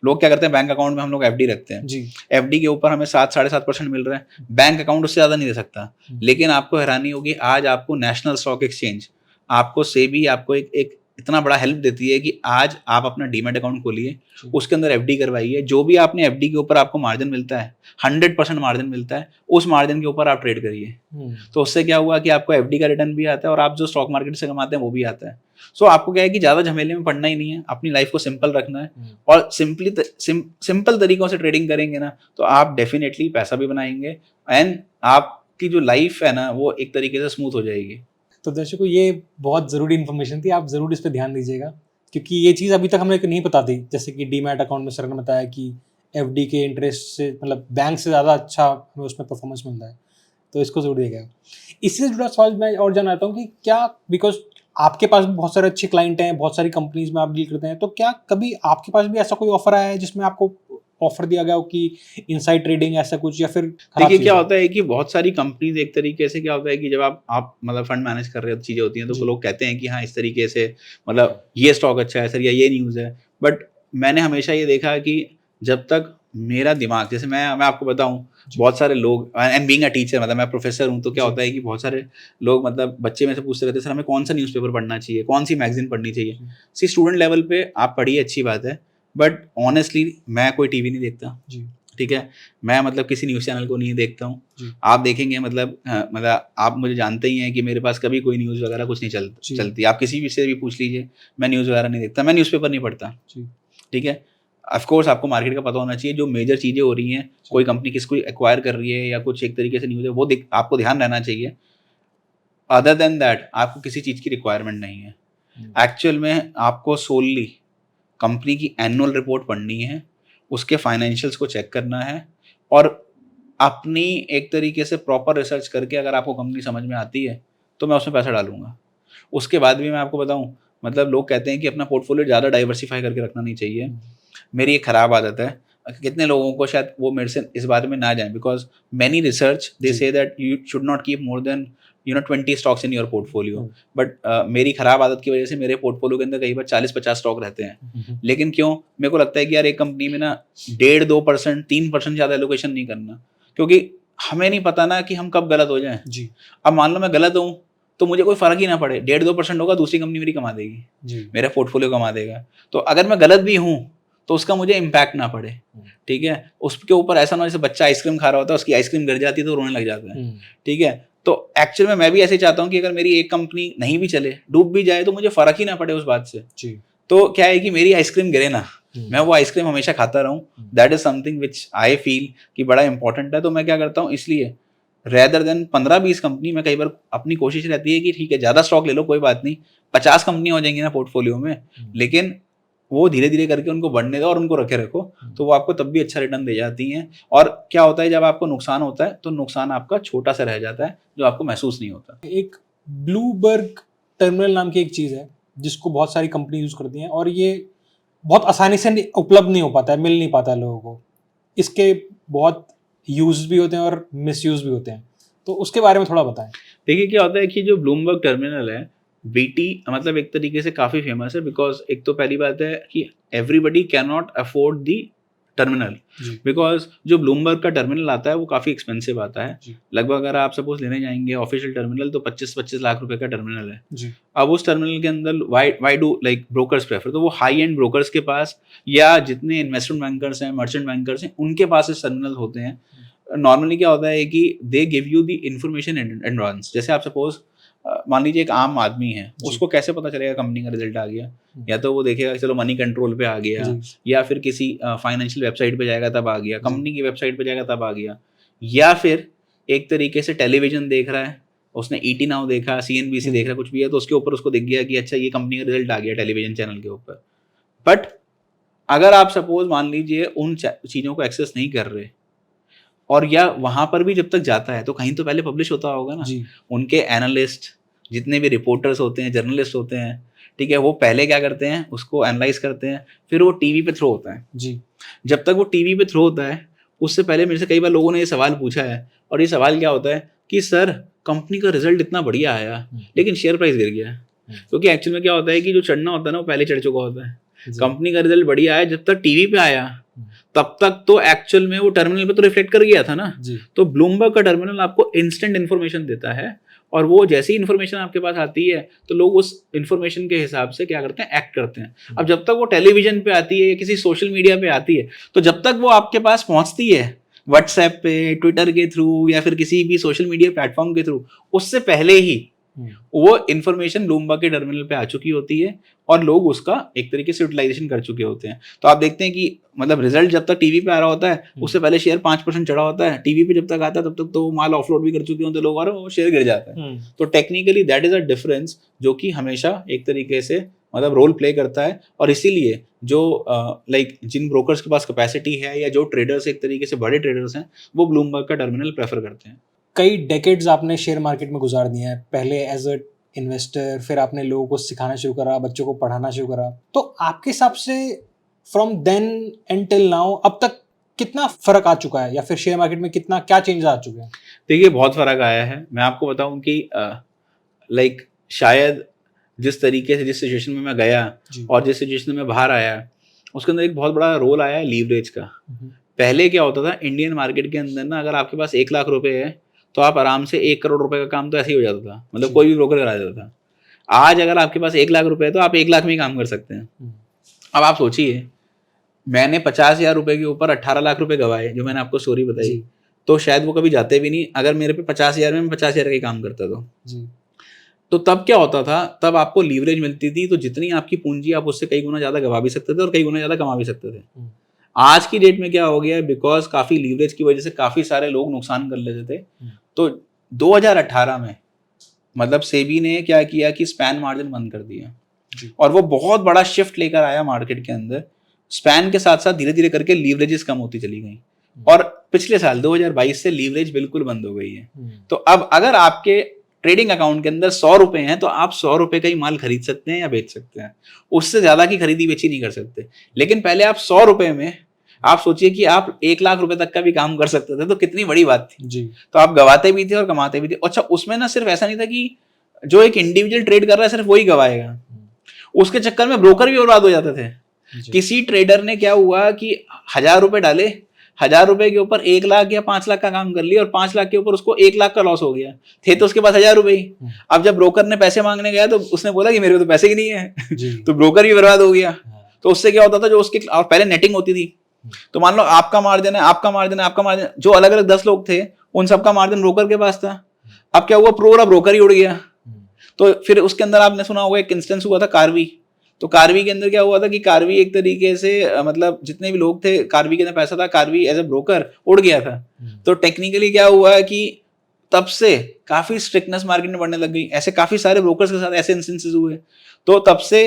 लोग क्या करते हैं, बैंक अकाउंट में हम लोग एफडी रखते हैं, एफडी के ऊपर हमें 7-7.5% मिल रहा है, बैंक अकाउंट उससे ज़्यादा नहीं दे सकता। लेकिन आपको हैरानी होगी, आज आपको नेशनल स्टॉक एक्सचेंज, आपको सेबी आपको एक इतना बड़ा हेल्प देती है कि आज आप अपना डीमैट अकाउंट खोलिए, उसके अंदर एफडी करवाइए, जो भी आपने एफडी के ऊपर आपको मार्जिन मिलता है 100% मार्जिन मिलता है, उस मार्जिन के ऊपर आप ट्रेड करिए। तो उससे क्या हुआ कि आपको एफडी का रिटर्न भी आता है और आप जो स्टॉक मार्केट से कमाते हैं वो भी आता है। सो आपको क्या है कि ज़्यादा झमेले में पड़ना ही नहीं है, अपनी लाइफ को सिंपल रखना है और सिंपल तरीकों से ट्रेडिंग करेंगे ना तो आप डेफिनेटली पैसा भी बनाएंगे एंड आपकी जो लाइफ है ना वो एक तरीके से स्मूथ हो जाएगी। तो दर्शकों, ये बहुत ज़रूरी इन्फॉर्मेशन थी, आप ज़रूर इस पे ध्यान दीजिएगा, क्योंकि ये चीज़ अभी तक हमें नहीं पता थी। जैसे कि डीमैट अकाउंट में सर ने बताया कि एफडी के इंटरेस्ट से, मतलब बैंक से ज़्यादा अच्छा हमें उसमें परफॉर्मेंस मिलता है, तो इसको ज़रूर देखिएगा। इससे जुड़ा सवाल मैं और जानना चाहता हूँ कि क्या, बिकॉज आपके पास भी बहुत सारे अच्छे क्लाइंट हैं, बहुत सारी कंपनीज में आप डील करते हैं, तो क्या कभी आपके पास भी ऐसा कोई ऑफर आया है जिसमें आपको ऑफर दिया गया हो कि इनसाइड ट्रेडिंग ऐसा कुछ, या फिर देखिए क्या होता है कि बहुत सारी कंपनीज एक तरीके से क्या होता है कि जब आप मतलब फंड मैनेज कर रहे हो चीज़ें होती हैं तो लोग कहते हैं कि हाँ इस तरीके से मतलब ये स्टॉक अच्छा है सर या ये न्यूज़ है, बट मैंने हमेशा ये देखा कि जब तक मेरा दिमाग, जैसे मैं आपको बताऊं, बहुत सारे लोग, एंड बीइंग अ टीचर, मतलब मैं प्रोफेसर हूं, तो क्या होता है कि बहुत सारे लोग मतलब बच्चे में से पूछते रहते हैं सर हमें कौन सा न्यूज़पेपर पढ़ना चाहिए, कौन सी मैगजीन पढ़नी चाहिए। सी स्टूडेंट लेवल पे आप पढ़िए, अच्छी बात है, बट ऑनेस्टली मैं कोई टीवी नहीं देखता, ठीक है, मैं मतलब किसी न्यूज़ चैनल को नहीं देखता हूँ। आप देखेंगे मतलब आप मुझे जानते ही हैं कि मेरे पास कभी कोई न्यूज़ वगैरह कुछ नहीं चलती। आप किसी भी से भी पूछ लीजिए, मैं न्यूज़ वगैरह नहीं देखता, मैं न्यूज़पेपर नहीं पढ़ता, ठीक है। ऑफ कोर्स आपको मार्केट का पता होना चाहिए, जो मेजर चीज़ें हो रही हैं, कोई कंपनी किसको एक्वायर कर रही है या कुछ एक तरीके से न्यूज़ है, वो आपको ध्यान रहना चाहिए। अदर देन दैट आपको किसी चीज़ की रिक्वायरमेंट नहीं है। एक्चुअल में आपको सोलली कंपनी की एनुअल रिपोर्ट पढ़नी है, उसके फाइनेंशियल्स को चेक करना है और अपनी एक तरीके से प्रॉपर रिसर्च करके अगर आपको कंपनी समझ में आती है तो मैं उसमें पैसा डालूंगा। उसके बाद भी मैं आपको बताऊं, मतलब लोग कहते हैं कि अपना पोर्टफोलियो ज़्यादा डाइवर्सिफाई करके रखना नहीं चाहिए। मेरी एक ख़राब आदत है, कितने लोगों को शायद वो मेरे से इस बारे में ना जाए, because many research they say that you should not keep more than 20 stocks in your portfolio, but मेरी खराब आदत की वजह से मेरे पोर्टफोलियो के अंदर कई बार 40-50 स्टॉक रहते हैं। लेकिन क्यों, मेरे को लगता है कि यार एक कंपनी में ना 1.5-2%, 3% ज़्यादा एलोकेशन नहीं करना, क्योंकि हमें नहीं पता ना कि हम कब गलत हो जाएं। अब मान लो मैं गलत हूँ तो मुझे कोई फर्क ही ना पड़े, 1.5-2% होगा, दूसरी कंपनी मेरी कमा देगी, मेरा पोर्टफोलियो कमा देगा। तो अगर मैं गलत भी हूँ तो उसका मुझे इम्पैक्ट ना पड़े, ठीक है। उसके ऊपर ऐसा ना, जैसे बच्चा आइसक्रीम खा रहा होता है, उसकी आइसक्रीम गिर जाती है तो रोने लग जाता है, ठीक है। तो एक्चुअल में मैं भी ऐसे चाहता हूँ कि अगर मेरी एक कंपनी नहीं भी चले, डूब भी जाए, तो मुझे फर्क ही ना पड़े उस बात से। तो क्या है कि मेरी आइसक्रीम गिरे ना, मैं वो आइसक्रीम हमेशा खाता रहूं। That is something which I feel कि बड़ा इंपॉर्टेंट है। तो मैं क्या करता हूँ, इसलिए रेदर देन 15-20 कंपनी, मैं कई बार अपनी कोशिश रहती है कि ठीक है ज्यादा स्टॉक ले लो कोई बात नहीं, 50 कंपनी हो जाएंगी ना पोर्टफोलियो में, लेकिन वो धीरे धीरे करके उनको बढ़ने दो और उनको रखे रखो, तो वो आपको तब भी अच्छा रिटर्न दे जाती हैं। और क्या होता है, जब आपको नुकसान होता है तो नुकसान आपका छोटा सा रह जाता है, जो आपको महसूस नहीं होता। एक ब्लूमबर्ग टर्मिनल नाम की एक चीज़ है जिसको बहुत सारी कंपनी यूज़ करती हैं, और ये बहुत आसानी से उपलब्ध नहीं हो पाता है, मिल नहीं पाता है लोगों को। इसके बहुत यूज भी होते हैं और मिसयूज भी होते हैं, तो उसके बारे में थोड़ा बताएं। देखिए क्या होता है कि जो ब्लूमबर्ग टर्मिनल है, बीटी मतलब एक तरीके से काफ़ी फेमस है, बिकॉज एक तो पहली बात है कि everybody can not afford the terminal, because जो ब्लूमबर्ग का टर्मिनल आता है वो काफ़ी एक्सपेंसिव आता है। लगभग अगर आप सपोज लेने जाएंगे ऑफिशियल टर्मिनल तो 25-25 लाख रुपए का टर्मिनल है। अब उस टर्मिनल के अंदर why do like brokers prefer, तो वो हाई एंड ब्रोकर्स के पास या जितने इन्वेस्टमेंट बैंकर्स हैं, मर्चेंट बैंकर्स हैं, उनके पास इस टर्मिनल होते हैं। नॉर्मली क्या होता है कि they give you the information advance. जैसे आप सपोज मान लीजिए एक आम आदमी है, उसको कैसे पता चलेगा कंपनी का रिजल्ट आ गया? या तो वो देखेगा चलो मनी कंट्रोल पे आ गया, या फिर किसी फाइनेंशियल वेबसाइट पे जाएगा तब आ गया, कंपनी की वेबसाइट पे जाएगा तब आ गया, या फिर एक तरीके से टेलीविजन देख रहा है, उसने ईटी नाउ देखा, CNBC देख रहा, कुछ भी है, तो उसके ऊपर उसको दिख गया कि अच्छा ये कंपनी का रिजल्ट आ गया टेलीविजन चैनल के ऊपर। बट अगर आप सपोज मान लीजिए उन चीज़ों को एक्सेस नहीं कर रहे, और या वहां पर भी जब तक जाता है तो कहीं तो पहले पब्लिश होता होगा ना, उनके एनालिस्ट जितने भी रिपोर्टर्स होते हैं, जर्नलिस्ट होते हैं, ठीक है, वो पहले क्या करते हैं, उसको एनालाइज करते हैं, फिर वो टीवी पे थ्रो होता है। जब तक वो टीवी पे थ्रो होता है, उससे पहले मेरे से कई बार लोगों ने ये सवाल पूछा है, और ये सवाल क्या होता है कि सर कंपनी का रिजल्ट इतना बढ़िया आया लेकिन शेयर प्राइस गिर गया। क्योंकि एक्चुअल में क्या होता है कि जो चढ़ना होता है ना वो पहले चढ़ चुका होता है। कंपनी का रिजल्ट बढ़िया आया, जब तक टीवी पे आया तब तक तो एक्चुअल में वो टर्मिनल पे तो रिफ्लेक्ट कर गया था ना। तो ब्लूमबर्ग का टर्मिनल आपको इंस्टेंट इन्फॉर्मेशन देता है, और वो जैसे ही इन्फॉर्मेशन आपके पास आती है तो लोग उस इन्फॉर्मेशन के हिसाब से क्या करते हैं, एक्ट करते हैं। अब जब तक वो टेलीविजन पे आती है या किसी सोशल मीडिया पे आती है, तो जब तक वो आपके पास पहुंचती है व्हाट्सएप पे, ट्विटर के थ्रू या फिर किसी भी सोशल मीडिया प्लेटफॉर्म के थ्रू, उससे पहले ही वो इन्फॉर्मेशन ब्लूमबर्ग के टर्मिनल पे आ चुकी होती है और लोग उसका एक तरीके से यूटिलाइजेशन कर चुके होते हैं। तो आप देखते हैं कि मतलब रिजल्ट जब तक टीवी पे आ रहा होता है उससे पहले शेयर 5% चढ़ा होता है, टीवी पे जब तक आता है तब तक तो माल ऑफलोड भी कर चुके होते हैं लोग और वो शेयर गिर जाता है। तो technically that is a difference जो कि हमेशा एक तरीके से मतलब रोल प्ले करता है। और इसीलिए जो लाइक जिन ब्रोकर्स के पास कैपेसिटी है या जो ट्रेडर्स एक तरीके से बड़े ट्रेडर्स हैं, वो ब्लूमबर्ग का टर्मिनल प्रेफर करते हैं। कई डेकेड्स आपने शेयर मार्केट में गुजार दिए हैं, पहले एज अ इन्वेस्टर, फिर आपने लोगों को सिखाना शुरू करा, बच्चों को पढ़ाना शुरू करा। तो आपके हिसाब से from then and till now अब तक कितना फर्क आ चुका है, या फिर शेयर मार्केट में कितना क्या चेंज आ चुके हैं? देखिए बहुत फर्क आया है। मैं आपको बताऊं कि लाइक शायद जिस तरीके से जिस सिचुएशन में मैं गया और जिस सिचुएशन में मैं बाहर आया, उसके अंदर एक बहुत बड़ा रोल आया है लीवरेज का। पहले क्या होता था इंडियन मार्केट के अंदर ना, अगर आपके पास 1 लाख रुपए है तो आप आराम से 1 करोड़ रुपए का काम तो ऐसे ही हो जाता था, मतलब कोई भी ब्रोकर करा देता था। आज अगर आपके पास 1 लाख रुपए है तो आप 1 लाख में ही काम कर सकते हैं। अब आप सोचिए, मैंने 50,000 रुपए के ऊपर 18 लाख रुपए गवाए, जो मैंने आपको स्टोरी बताई, तो शायद वो कभी जाते भी नहीं अगर मेरे पे 50,000 में मैं 50,000 का ही काम करता तो तब क्या होता था, तब आपको लीवरेज मिलती थी, तो जितनी आपकी पूंजी आप उससे कई गुना ज्यादा गवा भी सकते थे और कई गुना ज्यादा कमा भी सकते थे। आज की डेट में क्या हो गया है, बिकॉज काफी लीवरेज की वजह से काफी सारे लोग नुकसान कर लेते थे। तो 2018 में मतलब सेबी ने क्या किया कि स्पैन मार्जिन बंद कर दिया और वो बहुत बड़ा शिफ्ट लेकर आया मार्केट के अंदर। स्पैन के साथ साथ धीरे धीरे करके लीवरेजेस कम होती चली गई और पिछले साल 2022 से लीवरेज बिल्कुल बंद हो गई है। तो अब अगर आपके ट्रेडिंग अकाउंट के अंदर 100 रुपए हैं तो आप 100 रुपए का ही माल खरीद सकते हैं या बेच सकते हैं, उससे ज्यादा की खरीदी बेची नहीं कर सकते। लेकिन पहले आप 100 रुपए में आप सोचिए कि आप 1 लाख रुपए तक का भी काम कर सकते थे, तो कितनी बड़ी बात थी जी। तो आप गवाते भी थे और कमाते भी थे। अच्छा, उसमें ना सिर्फ ऐसा नहीं था कि जो एक इंडिविजुअल ट्रेड कर रहा है सिर्फ वही गवाएगा, उसके चक्कर में ब्रोकर भी बर्बाद हो जाते थे। किसी ट्रेडर ने क्या हुआ कि 1,000 रुपए डाले, 1,000 रुपए के ऊपर 1 लाख या 5 लाख का काम कर लिया और 5 लाख के ऊपर उसको 1 लाख का लॉस हो गया। थे तो उसके पास 1,000 रुपए ही। अब जब ब्रोकर ने पैसे मांगने गया तो उसने बोला कि मेरे को तो पैसे ही नहीं है तो ब्रोकर भी बर्बाद हो गया। तो उससे क्या होता था, जो उसके और पहले नेटिंग होती थी, तो मान लो आपका मार्जिन है, आपका मार्जिन है, आपका मार्जिन, जो अलग अलग 10 लोग थे उन सबका मार्जिन ब्रोकर के पास था। अब क्या हुआ, पूरा ब्रोकर ही उड़ गया। तो फिर उसके अंदर आपने सुना होगा एक इंस्टेंस हुआ था कार्वी। तो कार्वी के अंदर क्या हुआ था कि कार्वी एक तरीके से मतलब जितने भी लोग थे, कार्वी के अंदर पैसा था, कार्वी एज ए ब्रोकर उड़ गया था। तो टेक्निकली क्या हुआ कि तब से काफी स्ट्रिक्टनेस मार्केट में बढ़ने लग गई। ऐसे काफी सारे ब्रोकर्स के साथ ऐसे इंस्टेंसेस हुए, तो तब से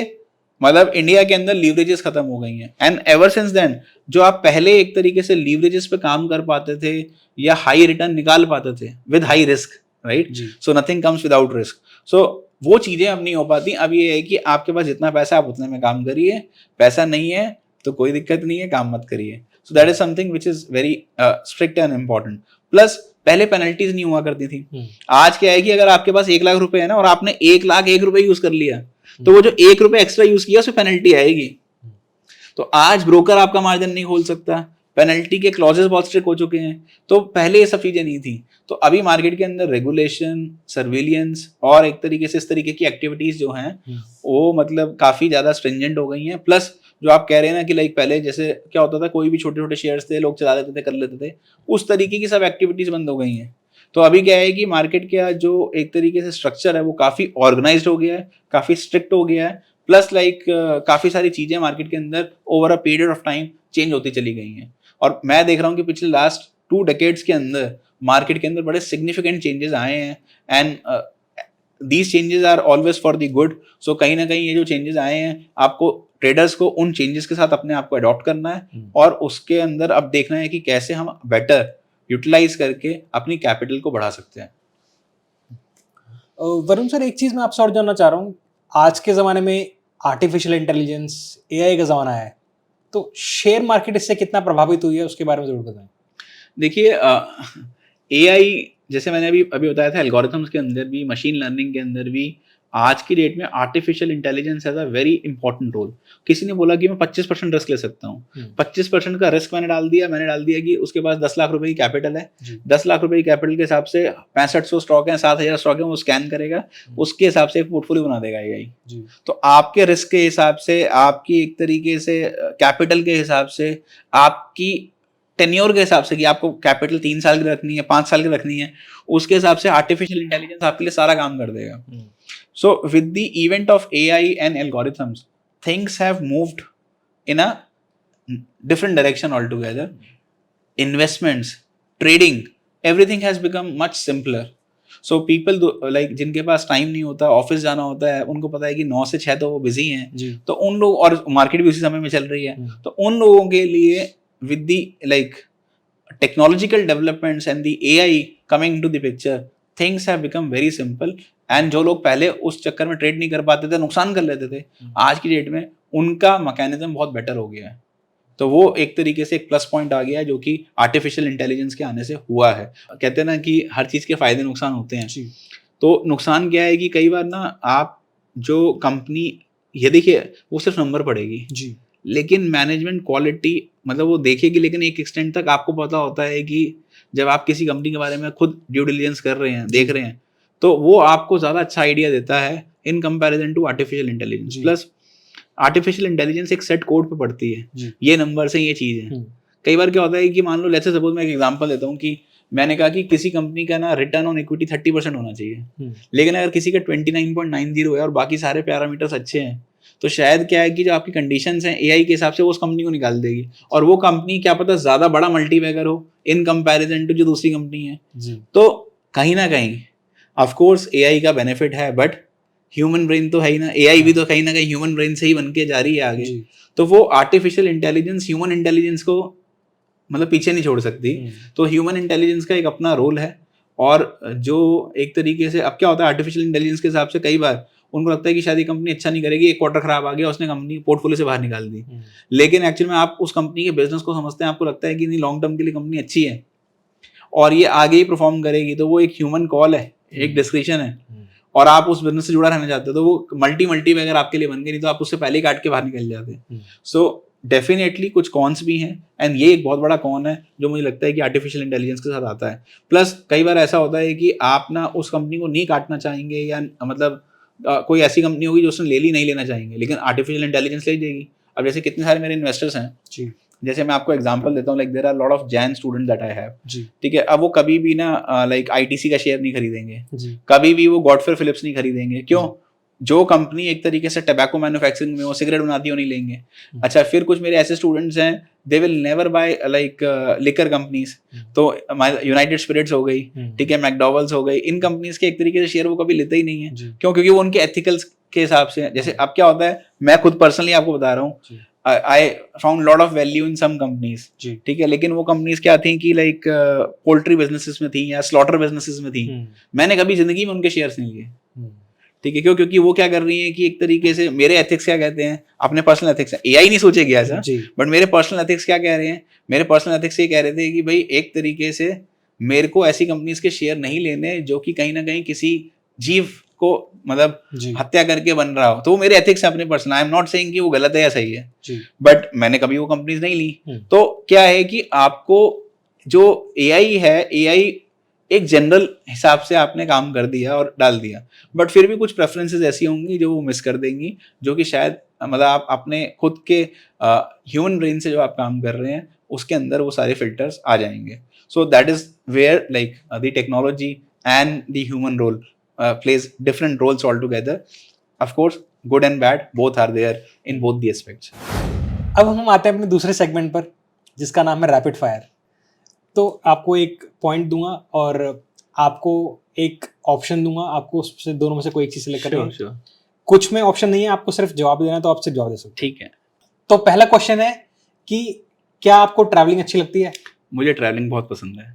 मतलब इंडिया के अंदर लीवरेजेस खत्म हो गई हैं। एंड एवर सिंस देन जो आप पहले एक तरीके से लीवरेजेस पे काम कर पाते थे या हाई रिटर्न निकाल पाते थे with high risk, right, so nothing comes without risk, so वो चीजें अब नहीं हो पाती। अब ये है कि आपके पास जितना पैसा आप उतने में काम करिए, पैसा नहीं है तो कोई दिक्कत नहीं है, काम मत करिए। सो that is something which is very strict and important. Plus पहले पेनल्टीज नहीं हुआ करती थी। आज क्या है कि अगर आपके पास 1 लाख रुपए है ना और आपने 1 लाख 1 रुपए यूज कर लिया, तो वो जो 1 रुपए एक्स्ट्रा यूज किया उसमें पेनल्टी आएगी। तो आज ब्रोकर आपका मार्जिन नहीं खोल सकता, पेनल्टी के क्लॉजेस बहुत स्ट्रिक्ट हो चुके हैं। तो पहले ये सब चीजें नहीं थी। तो अभी मार्केट के अंदर रेगुलेशन, सर्विलियंस और एक तरीके से इस तरीके की एक्टिविटीज जो हैं वो मतलब काफी ज्यादा स्ट्रिंजेंट हो गई हैं। प्लस जो आप कह रहे हैं ना कि लाइक पहले जैसे क्या होता था, कोई भी छोटे छोटे शेयर्स थे लोग चला लेते थे, कर लेते थे, उस तरीके की सब एक्टिविटीज बंद हो गई हैं। तो अभी क्या है कि मार्केट का जो एक तरीके से स्ट्रक्चर है वो काफी ऑर्गेनाइज्ड हो गया है, काफी स्ट्रिक्ट हो गया है। प्लस लाइक काफी सारी चीजें मार्केट के अंदर over a period of time change होती चली गई हैं। और मैं देख रहा हूँ कि पिछले लास्ट 2 डेकेड्स के अंदर मार्केट के अंदर बड़े सिग्निफिकेंट चेंजेस आए हैं and these changes are always for the good. So कहीं ना कहीं ये जो चेंजेस आए हैं, आपको ट्रेडर्स को उन चेंजेस के साथ अपने आप को अडॉप्ट करना है और उसके अंदर अब देखना है कि कैसे हम बेटर यूटिलाइज करके अपनी कैपिटल को बढ़ा सकते हैं। वरुण सर, एक चीज मैं आपसे और जानना चाह रहा हूँ, आज के ज़माने में आर्टिफिशियल इंटेलिजेंस, एआई का ज़माना है, तो शेयर मार्केट इससे कितना प्रभावित हुई है उसके बारे में ज़रूर बताएं। देखिए एआई जैसे मैंने अभी बताया था, एल्गोरिथम्स के अंदर भी, मशीन लर्निंग के अंदर भी आज की डेट में artificial intelligence has a very important role. किसी ने बोला कि मैं 25% रिस्क ले सकता हूँ, 25% का रिस्क मैंने डाल दिया कि उसके पास 10 लाख रुपए की कैपिटल है, 10 लाख रुपए की कैपिटल के हिसाब से 6500 स्टॉक है, 7000 स्टॉक है, वो स्कैन करेगा, उसके हिसाब से एक पोर्टफोलियो बना देगा एआई। तो आपके रिस्क के हिसाब से, आपकी एक तरीके से कैपिटल के हिसाब से, आपकी टेन्योर के हिसाब से कि आपको कैपिटल 3 साल की रखनी है, 5 साल की रखनी है, उसके हिसाब से आर्टिफिशियल इंटेलिजेंस आपके लिए सारा काम कर देगा। So with the event of AI and algorithms, things have moved in a different direction altogether. Investments, trading, everything has become much simpler. So people like जिनके पास टाइम नहीं होता, ऑफिस जाना होता है, उनको पता है कि 9 से 6 तो वो बिजी हैं, तो उन लोग, और मार्केट भी उसी समय में चल रही है, तो उन लोगों के लिए with the like technological developments and the AI coming into the picture, things have become very simple. And जो लोग पहले उस चक्कर में ट्रेड नहीं कर पाते थे, नुकसान कर लेते थे, आज की डेट में उनका मैकेनिज्म बहुत बेटर हो गया है। तो वो एक तरीके से एक प्लस पॉइंट आ गया है जो कि आर्टिफिशियल इंटेलिजेंस के आने से हुआ है। कहते हैं ना कि हर चीज़ के फायदे नुकसान होते हैं, तो नुकसान क्या है कि कई बार ना आप जो कंपनी, ये देखिए वो सिर्फ नंबर पड़ेगी जी, लेकिन मैनेजमेंट क्वालिटी मतलब वो देखेगी, लेकिन एक एक्सटेंट तक आपको पता होता है कि जब आप किसी कंपनी के बारे में खुद ड्यू डिलिजेंस कर रहे हैं, देख रहे हैं, तो वो आपको ज़्यादा अच्छा आइडिया देता है in comparison to artificial intelligence. Plus artificial intelligence एक सेट कोड पे पड़ती है, ये नंबर से ये चीज़ है। कई बार क्या होता है कि मान लो, लेट्स से सपोज मैं एक एग्जांपल देता हूँ कि मैंने कहा कि किसी कंपनी का ना रिटर्न ऑन इक्विटी 30% होना चाहिए, लेकिन अगर किसी का 29.90 है और बाकी सारे पैरामीटर्स अच्छे हैं, तो शायद क्या है कि जो आपकी कंडीशंस हैं एआई के हिसाब से वो उस कंपनी को निकाल देगी, और वो कंपनी क्या पता ज़्यादा बड़ा मल्टीबैगर हो इन कंपैरिजन टू जो दूसरी कंपनी है। तो कहीं ना कहीं ऑफ कोर्स एआई का बेनिफिट है, बट ह्यूमन ब्रेन तो है ही ना, एआई भी तो कहीं ना कहीं ह्यूमन ब्रेन से ही बन के जा रही है आगे, तो वो आर्टिफिशियल इंटेलिजेंस ह्यूमन इंटेलिजेंस को मतलब पीछे नहीं छोड़ सकती। तो ह्यूमन इंटेलिजेंस का एक अपना रोल है, और जो एक तरीके से अब क्या होता है आर्टिफिशियल इंटेलिजेंस के हिसाब से कई बार उनको लगता है कि शायद ये कंपनी अच्छा नहीं करेगी, एक क्वार्टर खराब आ गया, उसने कंपनी पोर्टफोलियो से बाहर निकाल दी, लेकिन एक्चुअली में आप उस कंपनी के बिजनेस को समझते हैं, आपको लगता है कि नहीं लॉन्ग टर्म के लिए कंपनी अच्छी है और ये आगे ही परफॉर्म करेगी, तो वो एक ह्यूमन कॉल है, एक डिस्क्रिप्शन है, और आप उस बिजनेस से जुड़ा रहना चाहते हो, तो वो मल्टी अगर आपके लिए बन गई, नहीं तो आप उससे पहले ही काट के बाहर निकल जाते। सो डेफिनेटली कुछ कॉन्स भी हैं, एंड ये एक बहुत बड़ा कॉन है जो मुझे लगता है कि आर्टिफिशियल इंटेलिजेंस के साथ आता है। प्लस कई बार ऐसा होता है कि आप ना उस कंपनी को नहीं काटना चाहेंगे, या मतलब कोई ऐसी कंपनी होगी जो उसने ले ली नहीं लेना चाहेंगे, लेकिन आर्टिफिशियल इंटेलिजेंस ले जाएगी। अब जैसे कितने सारे मेरे इन्वेस्टर्स हैं जी, जैसे मैं आपको एग्जांपल देता हूँ, like there are lot of Jain student that I have जी, ठीक है। अब वो कभी भी ना लाइक आईटीसी का शेयर नहीं खरीदेंगे जी, कभी भी वो गॉडफ्रे फिलिप्स नहीं खरीदेंगे, क्यों? जो कंपनी एक तरीके से टबैको मैन्युफैक्चरिंग में वो सिगरेट बनाती है वो नहीं लेंगे। अच्छा, फिर कुछ मेरे ऐसे स्टूडेंट्स हैं, they will never buy like liquor companies, तो यूनाइटेड स्पिरिट्स हो गई, ठीक है, मैकडॉवेल्स हो गई, इन कंपनीज के एक तरीके से शेयर वो कभी लेते ही नहीं है, क्यों? क्योंकि वो उनके एथिकल्स के हिसाब से। जैसे अब क्या होता है, मैं खुद पर्सनली आपको बता रहा हूँ, I found lot of value in some companies, ठीक है, लेकिन वो कंपनीज क्या थी कि लाइक पोल्ट्री बिजनेसेस में थी या स्लॉटर बिजनेसेस में थी, मैंने कभी जिंदगी में उनके शेयर्स नहीं लिए, ठीक है, क्यों? क्योंकि वो क्या कर रही है कि एक तरीके से मेरे एथिक्स क्या कहते हैं, अपने पर्सनल एथिक्स, एआई नहीं सोचेगी ऐसा, बट मेरे पर्सनल एथिक्स क्या कह रहे हैं, मेरे पर्सनल एथिक्स ये कह रहे थे कि भाई एक तरीके से मेरे को ऐसी कंपनीज के शेयर नहीं लेने जो कि कहीं ना कहीं किसी जीव को मतलब हत्या करके बन रहा हो, तो वो मेरे एथिक्स है अपने personal. I am not saying कि वो गलत है या सही है, बट मैंने कभी वो कंपनीज नहीं ली। तो क्या है कि आपको जो एआई है, एआई एक जनरल हिसाब से आपने काम कर दिया और डाल दिया, बट फिर भी कुछ प्रेफरेंसेस ऐसी होंगी जो वो मिस कर देंगी, जो कि शायद मतलब आप अपने खुद के ह्यूमन ब्रेन से जो आप काम कर रहे हैं उसके अंदर वो सारे फिल्टर्स आ जाएंगे। So that is where like the technology and the human role plays different roles altogether. Of course, good and bad both are there in both the aspects. अब हम आते हैं अपने दूसरे सेगमेंट पर, जिसका नाम है रैपिड फायर। तो आपको एक पॉइंट दूंगा और आपको एक ऑप्शन दूंगा, आपको उससे दोनों में से कोई एक चीज सिलेक्ट करनी है। कुछ में ऑप्शन नहीं है, आपको सिर्फ जवाब देना है, तो आप सिर्फ जवाब दे सकते। ठीक है। तो पहला क्वेश्चन है कि क्या आपको ट्रैवलिंग अच्छी लगती है? मुझे ट्रैवलिंग बहुत पसंद है।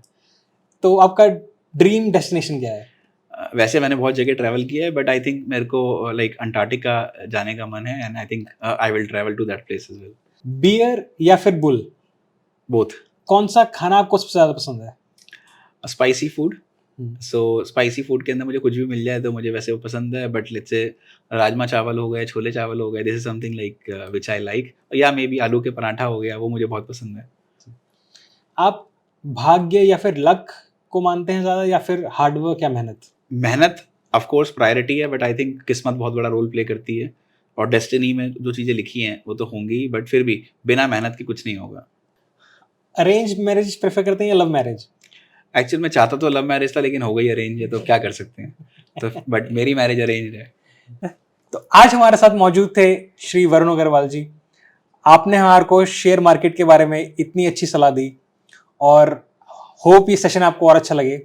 तो आपका ड्रीम डेस्टिनेशन क्या है? वैसे मैंने बहुत जगह ट्रैवल किया है, बट आई थिंक मेरे को लाइक अंटार्कटिका जाने का मन है, and I think I will travel to that place as well. Bear या फिर बुल? बोथ। कौन सा खाना आपको सबसे ज्यादा पसंद है? Spicy food. सो स्पाइसी फूड के अंदर मुझे कुछ भी मिल जाए तो मुझे वैसे वो पसंद है, बट लेट्स से राजमा चावल हो गए, छोले चावल हो गए, this is something like which I like, या मे बी आलू के पराठा हो गया, वो मुझे बहुत पसंद है। आप भाग्य या फिर लक को मानते हैं ज़्यादा, या फिर हार्ड वर्क या मेहनत? मेहनत ऑफ कोर्स प्रायोरिटी है, बट आई थिंक किस्मत बहुत बड़ा रोल प्ले करती है, और डेस्टिनी में जो चीज़ें लिखी हैं वो तो होंगी ही, बट फिर भी बिना मेहनत के कुछ नहीं होगा। अरेंज मैरिज प्रेफर करते हैं या लव मैरिज? एक्चुअल में चाहता तो लव मैरिज था, लेकिन हो गई अरेंज है, तो क्या कर सकते हैं। तो बट मेरी मैरिज अरेंज है। तो आज हमारे साथ मौजूद थे श्री वरुण अग्रवाल जी। आपने हमारे को शेयर मार्केट के बारे में इतनी अच्छी सलाह दी, और होप ये सेशन आपको और अच्छा लगे।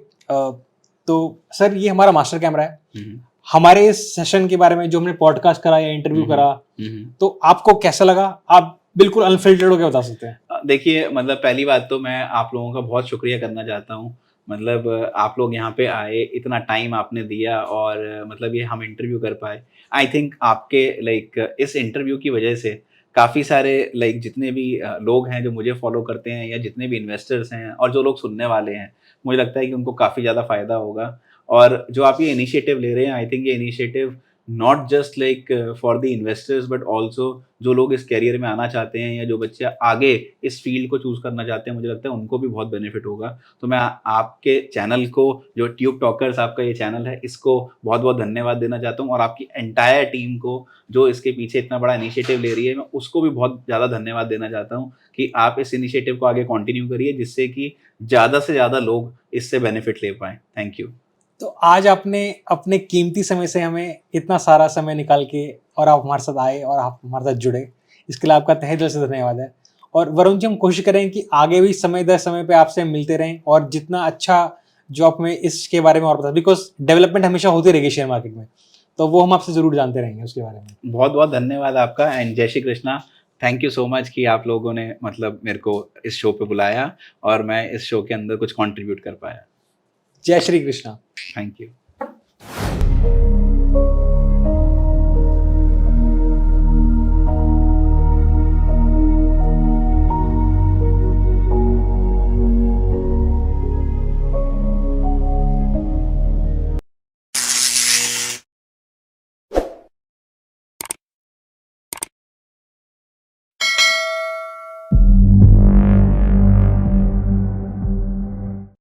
तो सर, ये हमारा मास्टर कैमरा है। हमारे इस सेशन के बारे में जो हमने पॉडकास्ट करा या इंटरव्यू करा, तो आपको कैसा लगा? आप बिल्कुल अनफिल्टर्ड होकर बता सकते हैं। देखिए, मतलब पहली बात तो मैं आप लोगों का बहुत शुक्रिया करना चाहता हूँ। मतलब आप लोग यहाँ पे आए, इतना टाइम आपने दिया, और मतलब ये हम इंटरव्यू कर पाए। आई थिंक आपके लाइक इस इंटरव्यू की वजह से काफ़ी सारे लाइक जितने भी लोग हैं जो मुझे फॉलो करते हैं, या जितने भी इन्वेस्टर्स हैं और जो लोग सुनने वाले हैं, मुझे लगता है कि उनको काफ़ी ज़्यादा फ़ायदा होगा। और जो आप ये इनिशिएटिव ले रहे हैं, आई थिंक ये initiative not just like for the investors, but also जो लोग इस करियर में आना चाहते हैं, या जो बच्चे आगे इस फील्ड को चूज़ करना चाहते हैं, मुझे लगता है उनको भी बहुत बेनिफिट होगा। तो मैं आपके चैनल को, जो ट्यूब टॉकर्स आपका ये चैनल है, इसको बहुत बहुत धन्यवाद देना चाहता हूँ, और आपकी एंटायर टीम को जो इसके पीछे इतना बड़ा इनिशिएटिव ले रही है, मैं उसको भी बहुत ज़्यादा धन्यवाद देना चाहता हूँ कि आप इस इनिशिएटिव को आगे कंटिन्यू करिए, जिससे कि ज़्यादा से ज़्यादा लोग इससे बेनिफिट ले पाएँ। Thank you. तो आज आपने अपने कीमती समय से हमें इतना सारा समय निकाल के, और आप हमारे साथ आए और आप हमारे साथ जुड़े, इसके लिए आपका तहे दिल से धन्यवाद है। और वरुण जी, हम कोशिश करें कि आगे भी समय दर समय पे आपसे मिलते रहें, और जितना अच्छा जो आप हमें इसके बारे में और बता, बिकॉज डेवलपमेंट हमेशा होती रहेगी शेयर मार्केट में, तो वो हम आपसे ज़रूर जानते रहेंगे उसके बारे में। बहुत बहुत धन्यवाद आपका, एंड जय Shri Krishna. Thank you so much कि आप लोगों ने मतलब मेरे को इस शो पे बुलाया, और मैं इस शो के अंदर कुछ कंट्रीब्यूट कर पाया। जय श्री कृष्णा। Thank you.